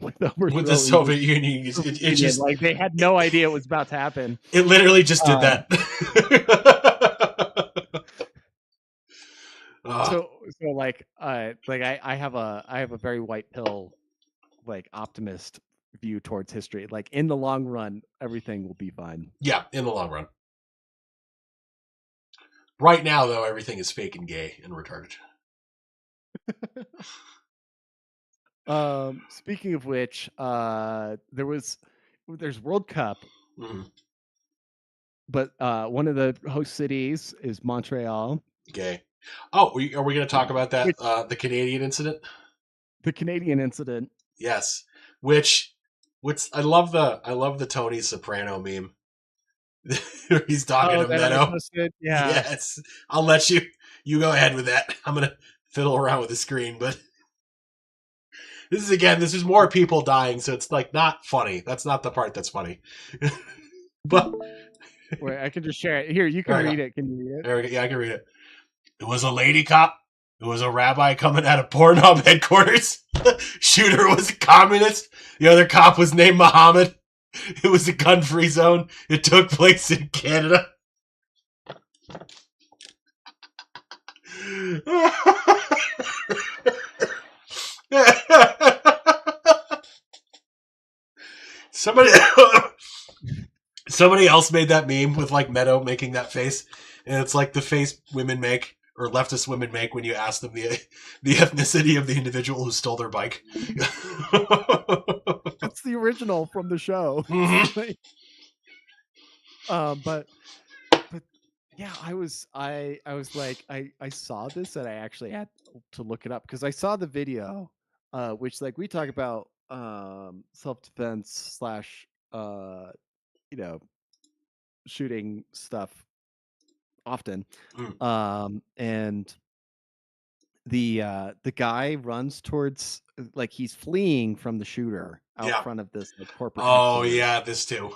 S2: with
S1: With the
S2: overthrowing the
S1: Soviet Union,
S2: Soviet
S1: it
S2: Union.
S1: just
S2: Like they had
S1: it,
S2: no idea it was about to happen.
S1: it literally just did
S2: Um,
S1: that. uh,
S2: so like I have a very white pill like optimist view towards history. Like in the long run, everything will be fine.
S1: yeah, in the long run. Right now, though, everything is fake and gay and retarded.
S2: Speaking of which, there's World Cup,
S1: Mm,
S2: but one of the host cities is Montreal,
S1: gay. Oh, are we going to talk about that?
S2: which
S1: The Canadian incident?
S2: the Canadian incident.
S1: Yes. Which I love the Tony Soprano meme. He's talking
S2: Oh,
S1: to
S2: that I
S1: Meadow.
S2: posted. Yeah.
S1: Yes. I'll let you go ahead with that. I'm gonna fiddle around with the screen, but this is more people dying, so it's like not funny. That's not the part that's funny. But
S2: Wait, I can just share it. Here, you can
S1: there we go.
S2: read it. Can you read it?
S1: There we go. Yeah, I can read it. It was a lady cop. It was a rabbi coming out of Pornhub headquarters. Shooter was a communist. The other cop was named Muhammad. It was a gun-free zone. It took place in Canada. somebody somebody else made that meme with like Meadow making that face, and it's like the face women make or leftist women make when you ask them the ethnicity of the individual who stole their bike.
S2: It's the original from the show.
S1: Mm-hmm.
S2: But yeah, I was like I saw this and I actually had to look it up because I saw the video, which like we talk about self defense slash you know shooting stuff often,
S1: Mm.
S2: and the guy runs towards like he's fleeing from the shooter out
S1: Yeah.
S2: front of this like corporate
S1: Oh
S2: headquarters,
S1: yeah, this too.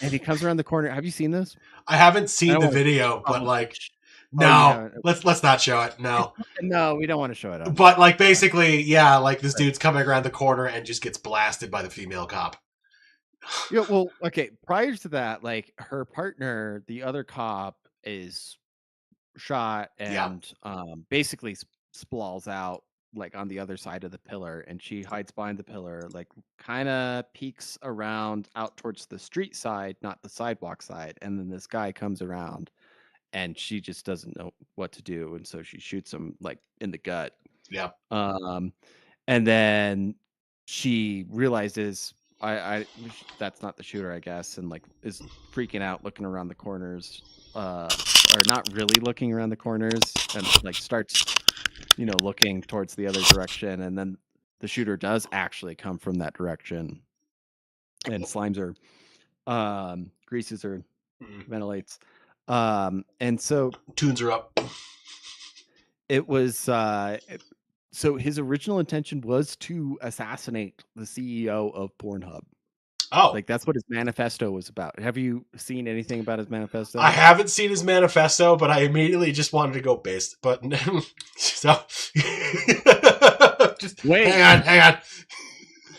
S2: and he comes around the corner. Have you seen this?
S1: I haven't
S2: I
S1: seen
S2: don't
S1: the
S2: want to
S1: video, but
S2: probably.
S1: like,
S2: Oh, you
S1: no,
S2: haven't.
S1: let's not show it.
S2: It's
S1: No,
S2: no, we don't want to show it on.
S1: but like
S2: on
S1: basically, yeah, like this
S2: right.
S1: dude's coming around the corner and just gets blasted by the female cop.
S2: Yeah, well, okay. Prior to that, like her partner, the other cop, is shot
S1: Yeah,
S2: and basically splalls out like on the other side of the pillar, and she hides behind the pillar, like kind of peeks around out towards the street side, not the sidewalk side. And then this guy comes around, and she just doesn't know what to do, and so she shoots him like in the gut.
S1: yeah.
S2: Um, and then she realizes that's not the shooter, I guess, and like is freaking out, looking around the corners, or not really looking around the corners, and like starts, looking towards the other direction, and then the shooter does actually come from that direction and slimes her, greases her,
S1: Mm.
S2: ventilates, and so
S1: Tunes are up.
S2: it was so his original intention was to assassinate the CEO of Pornhub.
S1: Oh,
S2: Like that's what his manifesto was about. Have you seen anything about his
S1: I
S2: manifesto?
S1: haven't seen his manifesto, but I immediately just wanted to go based. But so, just
S2: Wait,
S1: hang on,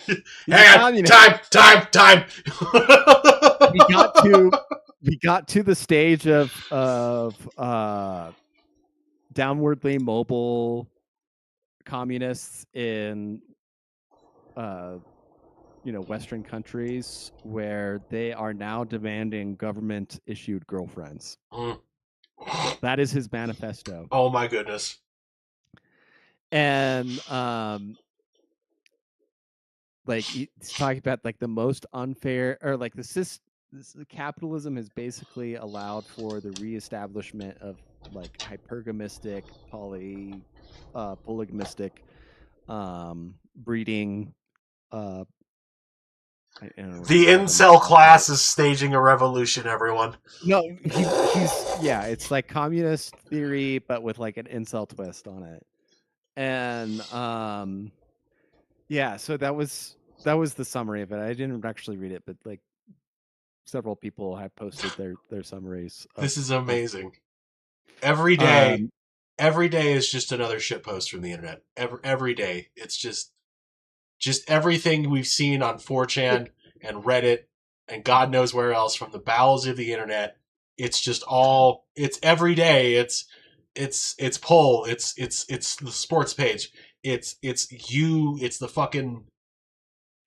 S2: he's a
S1: hang on.
S2: communist.
S1: Time.
S2: We got to we got to the stage of downwardly mobile communists in Western countries where they are now demanding government issued girlfriends.
S1: Mm.
S2: That is his manifesto.
S1: Oh my goodness.
S2: And like he's talking about like the most unfair, or like capitalism has basically allowed for the reestablishment of like hypergamistic polygamistic breeding I don't know,
S1: The
S2: describe him
S1: incel
S2: properly.
S1: class is staging a revolution, everyone.
S2: No, he's yeah, it's like communist theory, but with like an incel twist on it. And yeah, so that was the summary of it. I didn't actually read it, but like several people have posted their summaries
S1: This is
S2: of
S1: amazing. Every day,
S2: um
S1: every day is just another shit post from the internet. Every day, it's just everything we've seen on 4chan
S2: like
S1: and Reddit and God knows where else from the bowels of the internet. It's just all. It's every day. It's poll. It's the sports page. It's you. It's the fucking.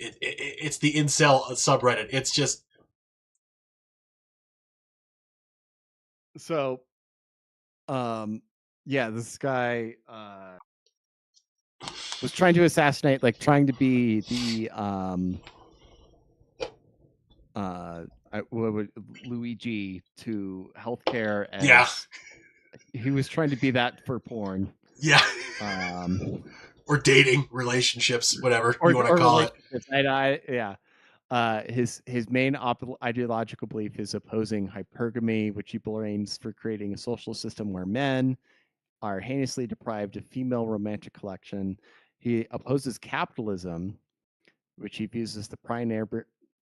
S1: It's the incel subreddit. It's just
S2: so yeah, this guy was trying to assassinate, like trying to be the what would Luigi to healthcare,
S1: yeah,
S2: as he was trying to be that for porn.
S1: yeah.
S2: Um
S1: Or dating relationships, whatever
S2: or
S1: you want to
S2: or
S1: call it.
S2: relationships. I yeah. His main ideological belief is opposing hypergamy, which he blames for creating a social system where men are heinously deprived of female romantic connection. He opposes capitalism, which he views as the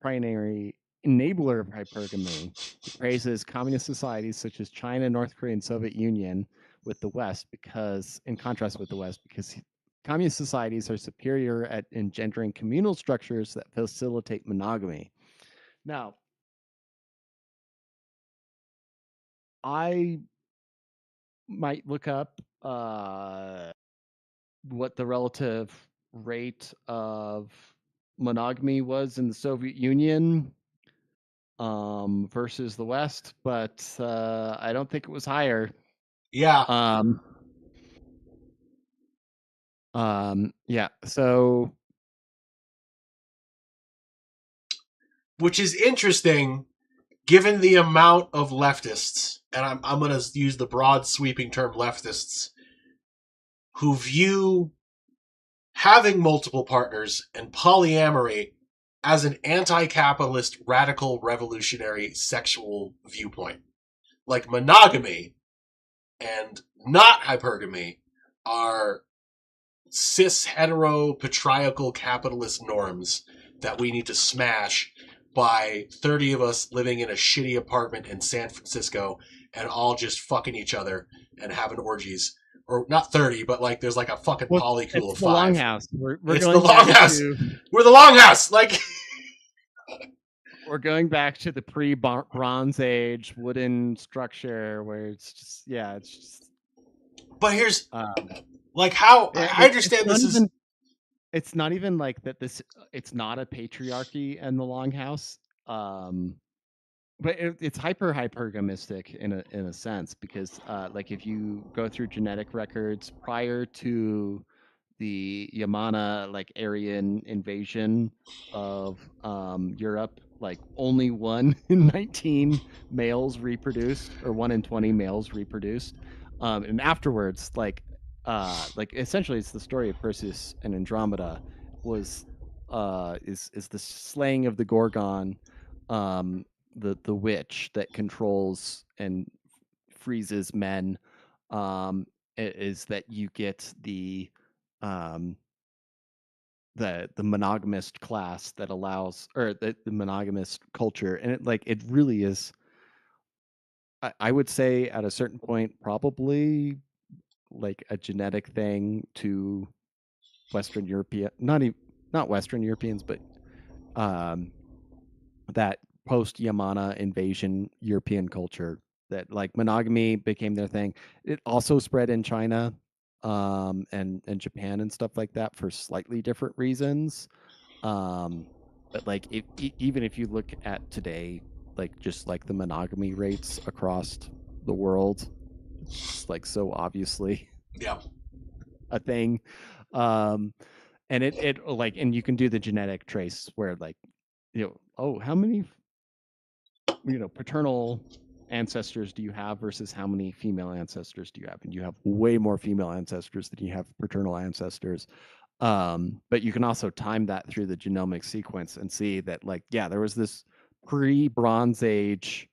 S2: primary enabler of hypergamy. He praises communist societies such as China, North Korea, and Soviet Union with the West because, in contrast with the West, because communist societies are superior at engendering communal structures that facilitate monogamy. Now, I might look up what the relative rate of monogamy was in the Soviet Union versus the West, but I don't think it was higher.
S1: Yeah,
S2: Um, yeah. So
S1: which is interesting given the amount of leftists, and I'm going to use the broad sweeping term leftists, who view having multiple partners and polyamory as an anti-capitalist, radical, revolutionary sexual viewpoint. Like monogamy and not hypergamy are cis hetero patriarchal capitalist norms that we need to smash by 30 of us living in a shitty apartment in San Francisco and all just fucking each other and having orgies. Or not 30, but like there's like a fucking
S2: well,
S1: polycool
S2: it's
S1: of
S2: the
S1: five.
S2: Longhouse. We're
S1: It's the
S2: going back
S1: longhouse.
S2: to
S1: We're the longhouse. Like,
S2: we're going back to the pre-Bronze Age wooden structure where it's just yeah, it's just
S1: but here's
S2: um,
S1: like how I
S2: it's
S1: understand
S2: not
S1: this is.
S2: even like that. This it's not a patriarchy in the Longhouse. Um, but it's hypergamistic in a sense because like if you go through genetic records prior to the Yamana like Aryan invasion of Europe, like only 1 in 19 males reproduced, or 1 in 20 males reproduced. And afterwards, like essentially it's the story of Perseus and Andromeda was is the slaying of the Gorgon, um the witch that controls and freezes men, is that you get um the monogamist class that allows, or the monogamist culture, and it really is, I would say at a certain point probably like a genetic thing to Western European, not Western Europeans, but um that post Yamana invasion European culture, that like monogamy became their thing. It also spread in China, and Japan and stuff like that for slightly different reasons. But like even if you look at today, like just like the monogamy rates across the world, it's just like so obviously
S1: Yeah.
S2: a thing. Um, and it like, and you can do the genetic trace where like, oh, how many paternal ancestors do you have versus how many female ancestors do you have, and you have way more female ancestors than you have paternal ancestors. But you can also time that through the genomic sequence and see that, like, yeah, there was this pre-Bronze Age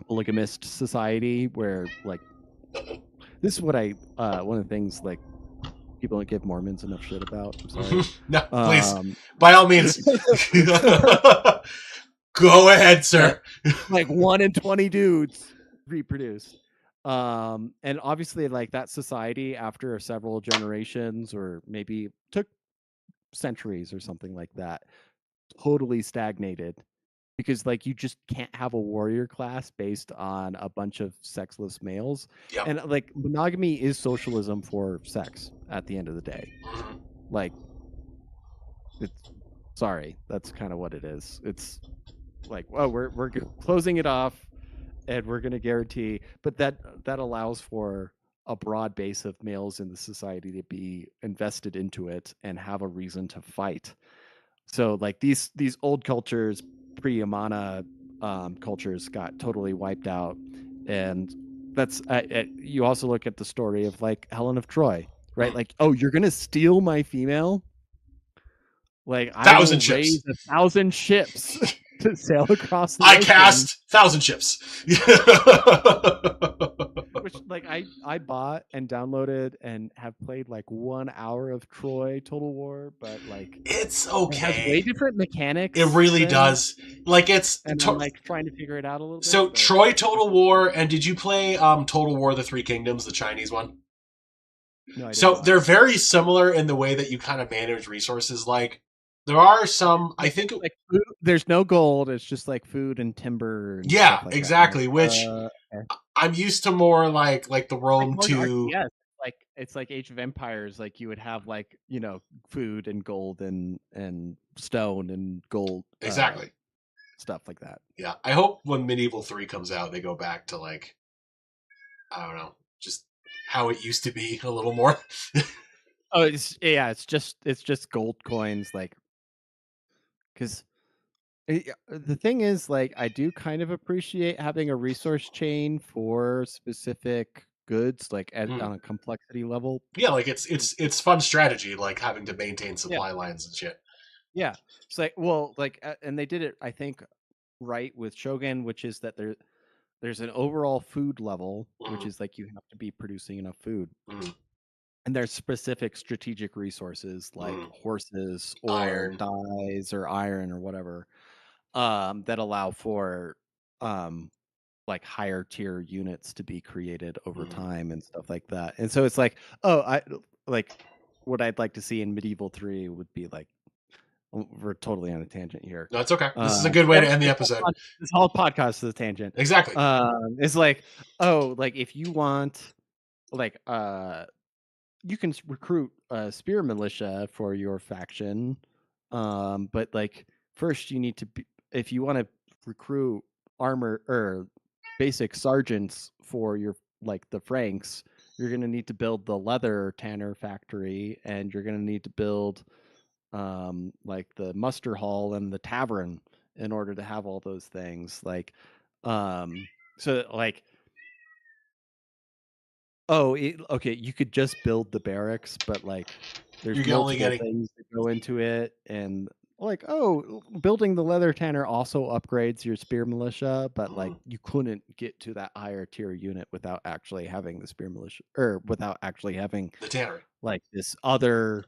S2: polygamist society where, like, this is what I one of the things, like, people don't give Mormons enough shit about. I'm sorry.
S1: No, please,
S2: Um,
S1: by all means, go ahead,
S2: like
S1: sir.
S2: like 1 in 20 dudes reproduced. And obviously, like, that society, after several generations, or maybe took centuries or something like that, totally stagnated, because, like, you just can't have a warrior class based on a bunch of sexless males.
S1: Yep.
S2: And, like, monogamy is socialism for sex at the end of the day.
S1: Mhm.
S2: Like, it's sorry, that's kind of what it is. It's like, oh, we're closing it off, and we're going to guarantee, but that allows for a broad base of males in the society to be invested into it and have a reason to fight. So, like, these old cultures, pre-Amana cultures, got totally wiped out. And that's you also look at the story of, like, Helen of Troy, right?
S1: Mm.
S2: Like, oh, you're gonna steal my female? Like, I will
S1: 1,000
S2: raise
S1: ships.
S2: 1,000 ships to sail across the
S1: I
S2: ocean.
S1: cast 1,000 ships.
S2: Which, like, I bought and downloaded and have played like 1 hour of Troy Total War, but, like,
S1: It's
S2: it has way
S1: okay.
S2: different
S1: It
S2: mechanics
S1: really
S2: than,
S1: does. Like it's
S2: and I'm, like, trying to figure it out a little bit,
S1: so
S2: but
S1: Troy Total War, and did you play Total War: The Three Kingdoms, the Chinese one?
S2: no, I did
S1: So
S2: not.
S1: they're very similar in the way that you kind of manage resources. Like there are some, I
S2: Like,
S1: think,
S2: like food, there's no gold. It's just like food and timber and
S1: yeah,
S2: stuff like that. I'm
S1: exactly.
S2: like,
S1: Which
S2: okay.
S1: I'm used to more like the
S2: Like
S1: Rome
S2: more an
S1: 2.
S2: RTS. Like, it's like Age of Empires. Like, you would have, like, food and gold and stone and gold,
S1: Exactly.
S2: stuff like that.
S1: Yeah, I hope when Medieval 3 comes out, they go back to like I don't know, just how it used to be a little more.
S2: Oh, it's just gold coins, like, because the thing is, like, I do kind of appreciate having a resource chain for specific goods, like,
S1: Mm.
S2: on a complexity level.
S1: Yeah, like it's fun strategy, like having to maintain
S2: Yeah,
S1: supply lines and shit.
S2: yeah. It's like, well, like, and they did it, I think, right with Shogun, which is that there's an overall food level, which
S1: Mm,
S2: is like you have to be producing enough food.
S1: mm,
S2: And there's specific strategic resources like
S1: mm.
S2: horses or
S1: Iron.
S2: dyes or iron or whatever, that allow for, um, like, higher tier units to be created over
S1: Mm.
S2: time and stuff like that. And so it's like, oh, I like, what I'd like to see in Medieval 3 would be like, we're totally on a tangent here.
S1: No, it's okay. This is a
S2: Uh,
S1: good way to end the episode.
S2: this whole podcast is a tangent.
S1: Exactly.
S2: It's like, oh, like, if you want, like, you can recruit a spear militia for your faction, but, like, first you need to be, if you want to recruit armor or basic sergeants for your, like, the Franks, you're going to need to build the leather tanner factory, and you're going to need to build, like, the muster hall and the tavern in order to have all those things, like, um so, like, oh, okay, you could just build the barracks, but, like, there's
S1: You're only
S2: multiple
S1: getting
S2: things that go into it, and, like, oh, building the leather tanner also upgrades your spear militia, but, like,
S1: mm,
S2: you couldn't get to that higher tier unit without actually having the spear militia, or without actually having,
S1: the tannery.
S2: like, this other,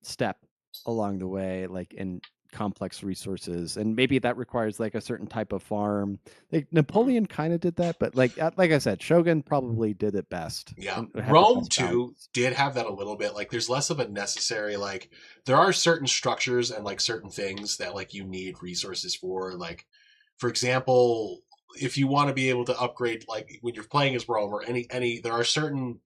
S2: step along the way, like, in complex resources. And maybe that requires, like, a certain type of farm. Like,
S1: Mm.
S2: Napoleon kind of did that, but, like I said, Shogun probably did it best
S1: Yeah.
S2: and had the
S1: Rome
S2: best
S1: too
S2: balance.
S1: did have that a little bit. Like there's less of a necessary like there are certain structures and like certain things that like you need resources for. Like for example, if you want to be able to upgrade like when you're playing as Rome or any there are certain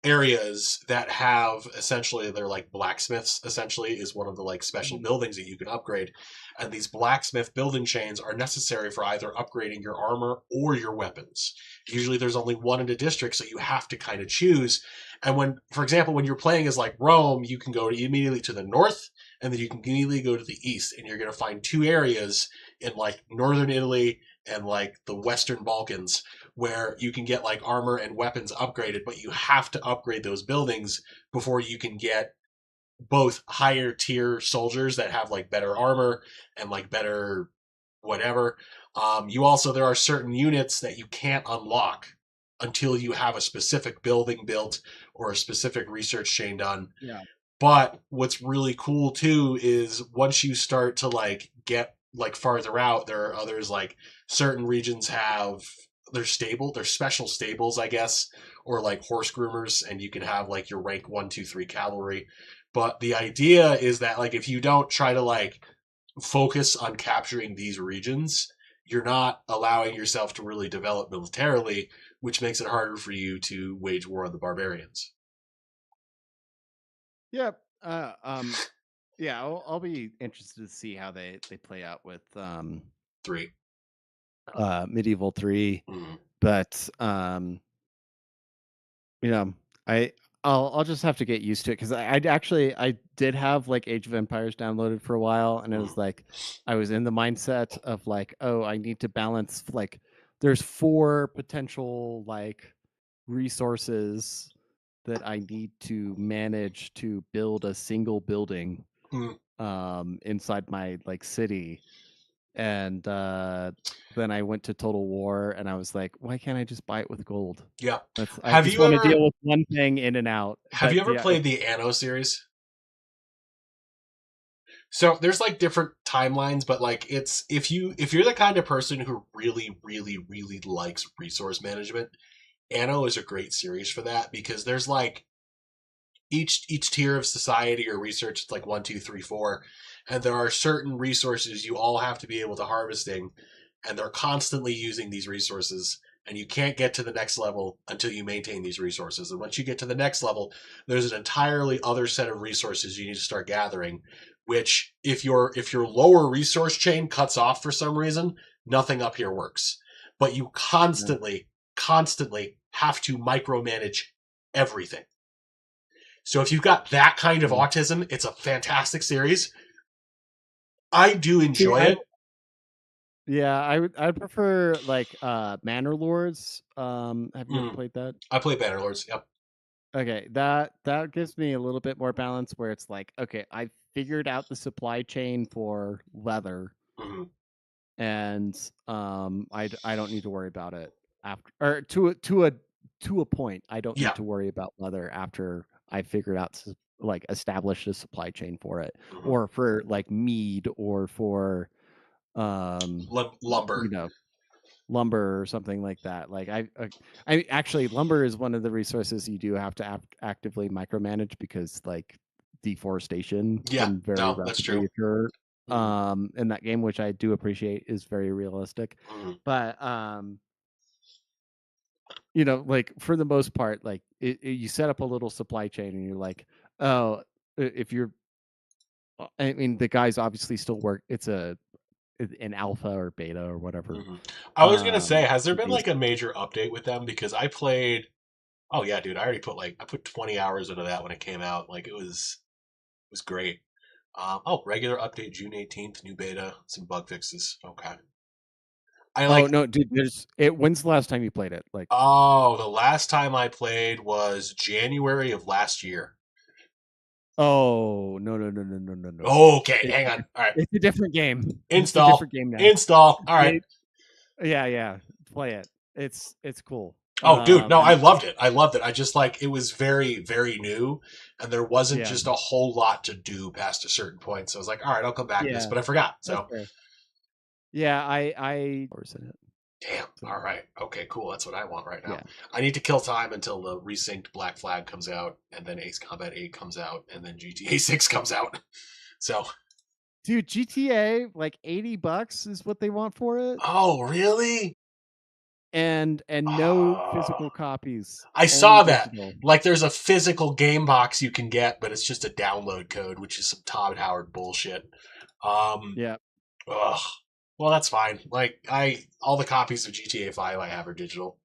S1: areas that have essentially they're like blacksmiths essentially is one of the like special
S2: Mhm.
S1: buildings that you can upgrade, and these blacksmith building chains are necessary for either upgrading your armor or your weapons. Usually there's only one in a district, so you have to kind of choose. And when for example when you're playing as like Rome, you can go immediately to the north and then you can immediately go to the east, and you're going to find two areas in like northern Italy and like the Western Balkans, where you can get like armor and weapons upgraded, but you have to upgrade those buildings before you can get both higher tier soldiers that have like better armor and like better whatever. You also, there are certain units that you can't unlock until you have a specific building built or a specific research chain done.
S2: Yeah.
S1: But what's really cool too is once you start to like get like farther out, there are others like certain regions have their special stables, I guess, or like horse groomers, and you can have like your rank 1, 2, 3 cavalry. But the idea is that like if you don't try to like focus on capturing these regions, you're not allowing yourself to really develop militarily, which makes it harder for you to wage war on the barbarians.
S2: Yep. Yeah, I'll be interested to see how they play out with
S1: 3.
S2: Medieval 3,
S1: Mm,
S2: but you know, I I'll just have to get used to it because I did have like Age of Empires downloaded for a while, and it
S1: mm,
S2: was like I was in the mindset of like, oh, I need to balance like there's 4 potential like resources that I need to manage to build a single building
S1: mm.
S2: inside my like city. And then I went to Total War and I was like, why can't I just buy it with gold?
S1: Yeah.
S2: I
S1: Have
S2: just
S1: you
S2: want to
S1: ever
S2: deal with one thing in and out.
S1: have
S2: But
S1: you ever
S2: yeah,
S1: played the Anno series? So there's like different timelines, but like it's if you're the kind of person who really, really, really likes resource management, Anno is a great series for that because there's like each tier of society or research, it's like 1, 2, 3, 4, and there are certain resources you all have to be able to harvesting, and they're constantly using these resources, and you can't get to the next level until you maintain these resources. And once you get to the next level, there's an entirely other set of resources you need to start gathering, which if your lower resource chain cuts off for some reason, nothing up here works. But you
S2: yeah.
S1: constantly have to micromanage everything. So if you've got that kind of
S2: Mm.
S1: autism, it's a fantastic series. I do
S2: See,
S1: enjoy it.
S2: I'd prefer like Manor Lords. Have you ever
S1: Mm,
S2: played that?
S1: I play Bannerlords. Yep.
S2: Okay, that gives me a little bit more balance where it's like, okay, I figured out the supply chain for leather
S1: Hmm.
S2: and I don't need to worry about it after or to a point. I don't need
S1: Yeah.
S2: to worry about leather after I figured out like establish a supply chain for it
S1: Hmm.
S2: or for like mead or for um you
S1: Lumber.
S2: know lumber or something like that. Like I actually lumber is one of the resources you do have to actively micromanage because like deforestation
S1: Yeah.
S2: can very
S1: No, that's true.
S2: rapidly occur
S1: Hmm.
S2: in that game, which I do appreciate is very realistic.
S1: Hmm.
S2: But like for the most part, like you set up a little supply chain and you're like, oh, if you're I mean the guys obviously still work it's an alpha or beta or whatever.
S1: Hmm. I was gonna say, has there been
S2: Release.
S1: like a major update with them? Because I played. Oh yeah, dude, I already I put 20 hours into that when it came out. Like it was great. Regular update June 18th, new beta, some bug fixes. Okay. I
S2: Oh
S1: like.
S2: no, dude, there's it when's the last time you played it? Like,
S1: Oh, the last time I played was January of last year.
S2: oh, no.
S1: Okay,
S2: It's
S1: hang on. All right.
S2: it's a different game. It's a
S1: Install.
S2: different game now.
S1: Install. All right.
S2: They yeah, play it. It's cool.
S1: Oh, dude, no, I
S2: And
S1: loved it. I loved it. I just like it was very, very new, and there wasn't
S2: yeah,
S1: just a whole lot to do past a certain point. So I was like, all right, I'll come back to this,
S2: yeah,
S1: but I forgot.
S2: that's
S1: So,
S2: fair. Yeah, I was in it.
S1: damn.
S2: So,
S1: All right. Okay, cool. That's what I want right now.
S2: yeah.
S1: I need to kill time until the resynced Black Flag comes out, and then Ace Combat 8 comes out, and then GTA 6 comes out. So,
S2: Dude, GTA like $80 is what they want for it,
S1: oh, really?
S2: and no
S1: Uh,
S2: physical copies,
S1: I
S2: only
S1: saw that.
S2: digital.
S1: Like, there's a physical game box you can get, but it's just a download code, which is some Todd Howard bullshit. Um,
S2: Yeah.
S1: ugh. Well, that's fine. Like, all the copies of GTA 5 I have are digital.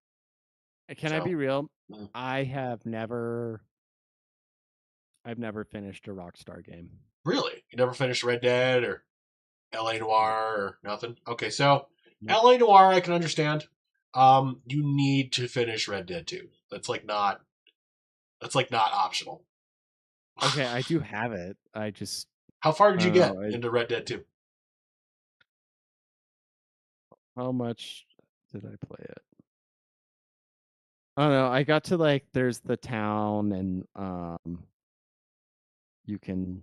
S2: Can I be
S1: So,
S2: real?
S1: mm.
S2: I I've never finished a Rockstar game.
S1: Really, you never finished Red Dead or LA
S2: Nope.
S1: Noir or nothing? Okay, so
S2: Yep.
S1: LA Noire, I can understand. You need to finish Red Dead 2. That's like not optional.
S2: Okay, I do have it.
S1: How far
S2: I
S1: did you
S2: don't
S1: get
S2: know.
S1: into Red Dead 2?
S2: How much did I play it? I don't know. I got to like there's the town and you can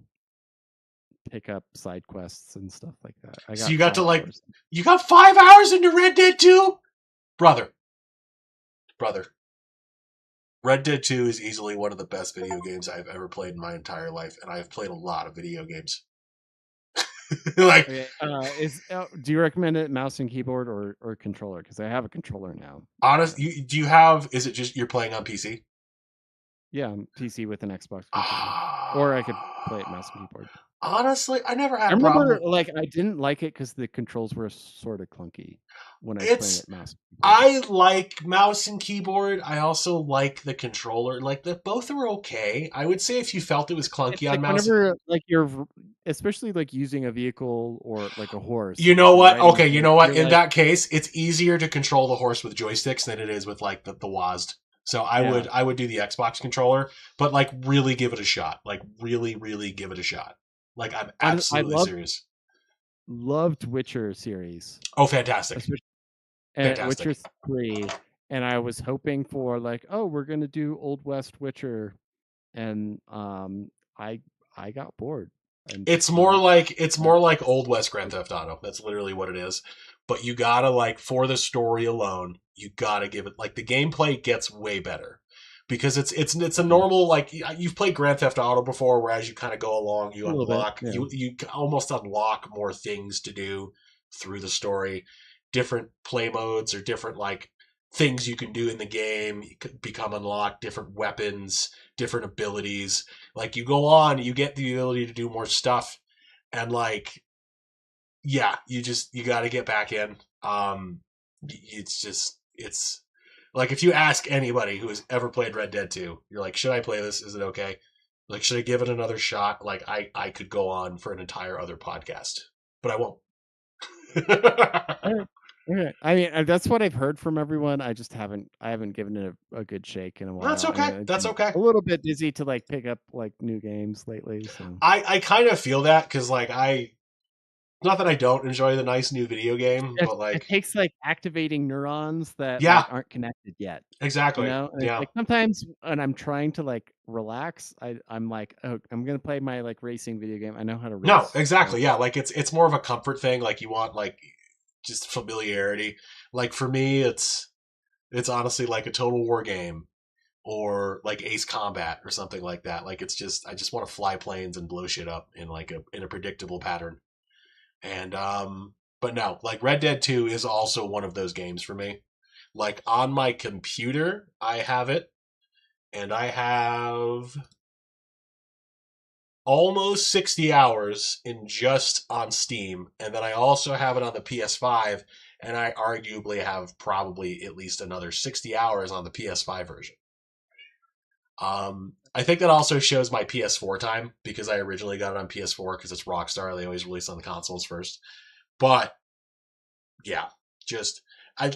S2: pick up side quests and stuff like that. I
S1: So
S2: got
S1: you got to
S2: 5 hours.
S1: you got 5 hours into Red Dead 2? Brother. Brother. Red Dead 2 is easily one of the best video games I've ever played in my entire life, and I have played a lot of video games. Like,
S2: Okay. Do you recommend it mouse and keyboard or controller? Because I have a controller now.
S1: honest, do you have, is it just you're playing on PC?
S2: Yeah, PC with an Xbox controller, or I could play it mouse and keyboard.
S1: Honestly, I never
S2: I
S1: had a problem
S2: remember
S1: with
S2: like I didn't like it because the controls were sort of clunky when I was playing
S1: it's
S2: it mouse and keyboard.
S1: I like mouse and keyboard. I also like the controller. Like the both are okay. I would say if you felt it was clunky
S2: It's
S1: on
S2: like
S1: mouse,
S2: whenever like especially like using a vehicle or like a horse,
S1: you
S2: if
S1: know
S2: you're
S1: what?
S2: riding
S1: Okay, you
S2: them,
S1: know what?
S2: you're
S1: In
S2: like,
S1: that case, it's easier to control the horse with joysticks than it is with like the WASD. So
S2: yeah.
S1: I would do the Xbox controller, but like really give it a shot. Like really, really give it a shot. Like I'm
S2: I
S1: absolutely serious.
S2: loved Witcher series,
S1: Oh, fantastic.
S2: especially Witcher
S1: Fantastic.
S2: 3, and I was hoping for like, oh, we're gonna do Old West Witcher, and I I got bored and just went.
S1: It's more like old West Grand Theft Auto. That's literally what it is. But you gotta like for the story alone, you gotta give it like the gameplay gets way better because it's a
S2: Yeah,
S1: normal like you've played Grand Theft Auto before, where as you kind of go along,
S2: a little bit. Yeah,
S1: you almost unlock more things to do through the story, different play modes or different like things you can do in the game become unlocked, different weapons, different abilities. Like you go on, you get the ability to do more stuff, and like yeah, you got to get back in. It's like if you ask anybody who has ever played Red Dead 2, you're like, should I play this? Is it okay? Like, should I give it another shot? Like, I could go on for an entire other podcast, but I won't.
S2: okay. Okay. I mean, that's what I've heard from everyone. I haven't given it a good shake in a
S1: That's
S2: while, and
S1: okay.
S2: I've
S1: That's
S2: been
S1: okay.
S2: a little bit busy to like pick up like new games lately. So
S1: I kind of feel that because like not that I don't enjoy the nice new video game, but
S2: it
S1: like
S2: takes like activating neurons that like
S1: yeah,
S2: aren't connected yet.
S1: exactly.
S2: And it's
S1: Yeah.
S2: like sometimes when I'm trying to like relax, I'm like, oh, I'm gonna play my like racing video game. I know how to
S1: No,
S2: race. So
S1: exactly. Yeah, like it's more of a comfort thing. Like you want like just familiarity. Like for me, it's honestly like a Total War game or like Ace Combat or something like that. Like it's just I just want to fly planes and blow shit up in like a predictable pattern. And but no, like Red Dead 2 is also one of those games for me. Like on my computer, I have it and I have almost 60 hours in just on Steam, and then I also have it on the PS5, and I arguably have probably at least another 60 hours on the PS5 version. I think that also shows my PS4 time because I originally got it on PS4 because it's Rockstar. They always release on the consoles first. But yeah, just I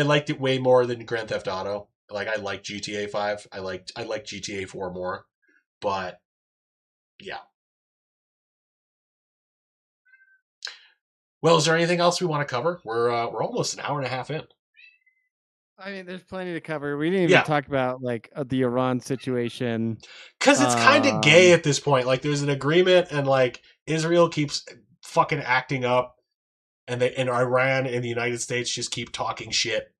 S1: liked it way more than Grand Theft Auto. Like I like GTA 5. I like GTA 4 more. But yeah. Well, is there anything else we want to cover? We're almost an hour and a half in.
S2: I mean, there's plenty to cover. We didn't even
S1: Yeah,
S2: talk about like the Iran situation.
S1: because it's kind of gay
S2: Um,
S1: at this point. Like, there's an agreement, and like Israel keeps fucking acting up, and Iran and the United States just keep talking shit.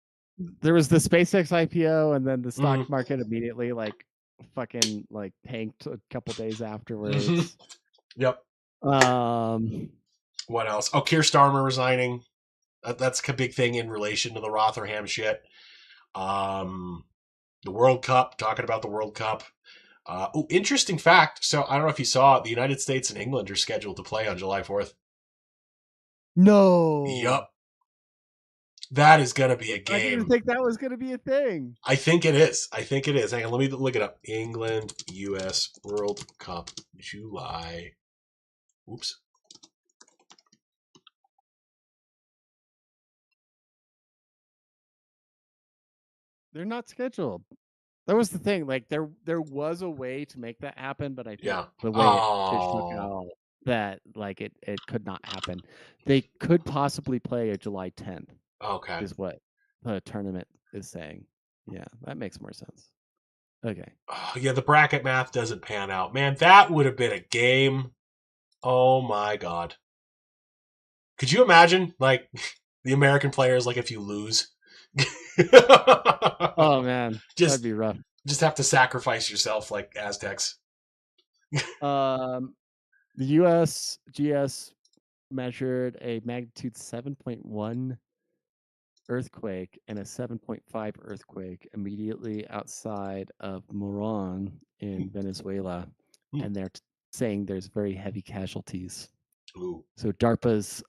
S2: there was the SpaceX IPO, and then the stock
S1: Mm-hmm.
S2: market immediately like fucking like tanked a couple days
S1: Mm-hmm.
S2: afterwards.
S1: Yep.
S2: Um,
S1: What else? Oh, Keir Starmer resigning. That's a big thing in relation to the Rotherham shit. Um, the World Cup. Talking about the World Cup. Oh, interesting fact. So I don't know if you saw it. The United States and England are scheduled to play on July 4th.
S2: no,
S1: Yup. That is gonna be a
S2: I didn't even
S1: game.
S2: think that was gonna be a thing.
S1: I think it is. I think it is. Hang on, let me look it up. England, U.S. World Cup, July. Oops.
S2: They're not scheduled. That was the thing. Like there was a way to make that happen, but I think
S1: Yeah.
S2: the way it shook
S1: Oh.
S2: out that like it could not happen. They could possibly play a July 10th,
S1: Okay.
S2: is what the tournament is saying. Yeah, that makes more sense. Okay.
S1: Oh, yeah, the bracket math doesn't pan out. Man, that would have been a game. Oh my god. Could you imagine, like, the American players, like, if you lose?
S2: Oh man, that'd
S1: just
S2: be rough.
S1: just have to sacrifice yourself like Aztecs.
S2: Um, the U.S. GS measured a magnitude 7.1 earthquake and a 7.5 earthquake immediately outside of Moron in Venezuela,
S1: Hmm.
S2: and they're saying there's very heavy casualties.
S1: Ooh.
S2: So DARPA's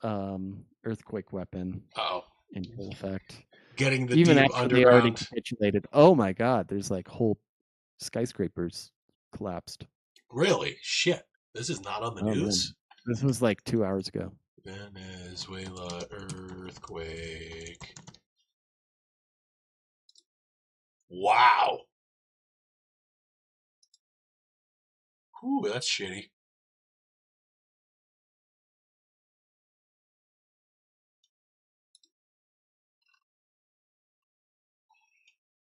S2: earthquake weapon
S1: Uh-oh.
S2: in full effect.
S1: Getting the
S2: Even
S1: deep
S2: after they already
S1: underground.
S2: capitulated, oh my God, there's like whole skyscrapers collapsed.
S1: Really? Shit. This is not on the
S2: Oh man,
S1: news?
S2: this was like 2 hours ago.
S1: Venezuela earthquake. Wow. Ooh, that's shitty.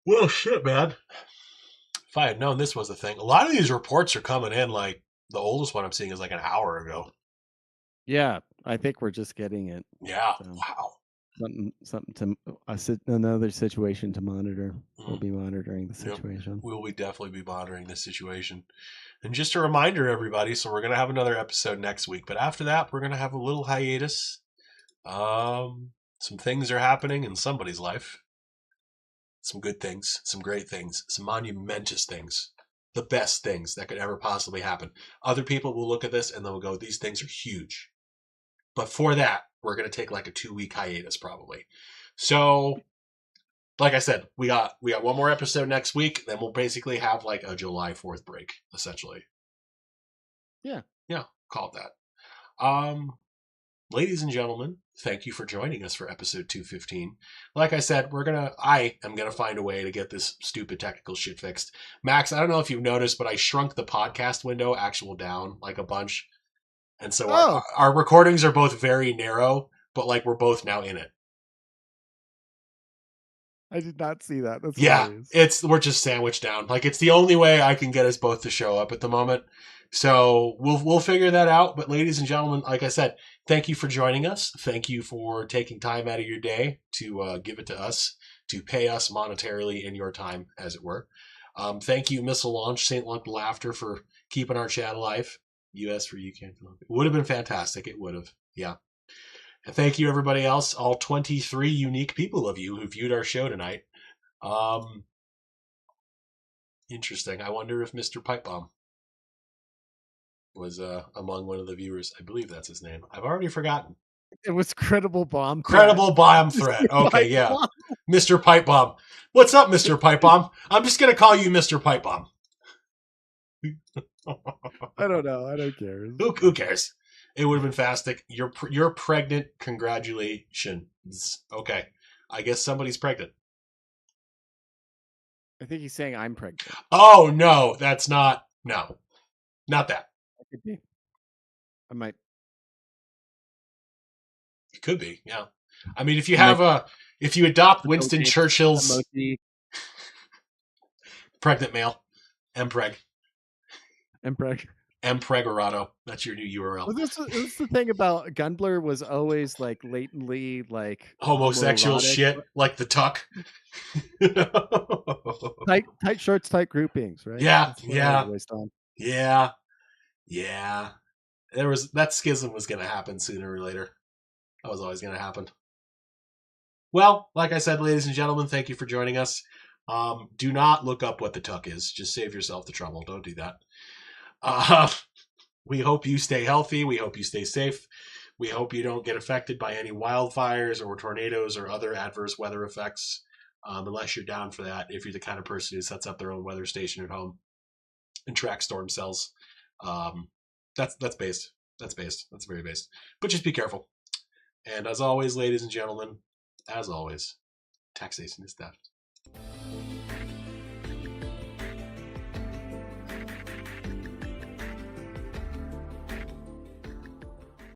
S1: Well, shit, man. If I had known this was a thing, a lot of these reports are coming in. Like the oldest one I'm seeing is like an hour ago.
S2: Yeah, I think we're just getting it.
S1: Yeah.
S2: So
S1: Wow.
S2: something to another situation to monitor. We'll
S1: Mm.
S2: be monitoring the
S1: Yep.
S2: situation.
S1: We'll definitely be monitoring this situation. And just a reminder, everybody, so we're going to have another episode next week. But after that, we're going to have a little hiatus. Some things are happening in somebody's life. Some good things, some great things, some monumentous things. The best things that could ever possibly happen. Other people will look at this and they'll go, these things are huge. But for that, we're going to take like a 2-week hiatus probably. So, like I said, we got one more episode next week. Then we'll basically have like a July 4th break, essentially.
S2: Yeah.
S1: Yeah, call it that. Ladies and gentlemen, thank you for joining us for episode 215. Like I said, I am gonna find a way to get this stupid technical shit fixed. Max, I don't know if you've noticed, but I shrunk the podcast window actual down like a bunch. And so
S2: Oh,
S1: our recordings are both very narrow, but like we're both now in it.
S2: I did not see that. That's
S1: Yeah,
S2: hilarious.
S1: we're just sandwiched down. Like it's the only way I can get us both to show up at the moment. So we'll figure that out. But ladies and gentlemen, like I said, thank you for joining us. Thank you for taking time out of your day to give it to us, to pay us monetarily in your time, as it were. Thank you, Missile Launch, St. Luke Laughter, for keeping our chat alive. US for UK. It would have been fantastic. It would have. Yeah. And thank you, everybody else, all 23 unique people of you who viewed our show tonight. Interesting. I wonder if Mr. Pipebomb was among one of the viewers. I believe that's his name. I've already forgotten.
S2: It was credible bomb threat.
S1: Credible bomb threat. Okay, yeah. Mr. Pipebomb. What's up, Mr. Pipebomb? I'm just going to call you Mr. Pipebomb.
S2: I don't know. I don't care.
S1: Who cares? It would have been fantastic. You're pregnant. Congratulations. Okay. I guess somebody's pregnant.
S2: I think he's saying I'm pregnant.
S1: Oh, no. That's not. No. Not that.
S2: It could be. I might.
S1: It could be, yeah. I mean, if you adopt Winston Churchill's pregnant male, Mpreg. Mpregorado. That's your new URL.
S2: Well, this is the thing about Gunblur was always like latently like
S1: homosexual shit, like the tuck.
S2: tight shorts, tight groupings, right?
S1: Yeah, yeah. There was that schism was going to happen sooner or later. That was always going to happen. Well, like I said, ladies and gentlemen, thank you for joining us. Do not look up what the tuck is. Just save yourself the trouble. Don't do that. We hope you stay healthy. We hope you stay safe. We hope you don't get affected by any wildfires or tornadoes or other adverse weather effects, unless you're down for that. If you're the kind of person who sets up their own weather station at home and tracks storm cells, that's based. That's based. That's very based. But just be careful. And as always, ladies and gentlemen, as always, taxation is theft.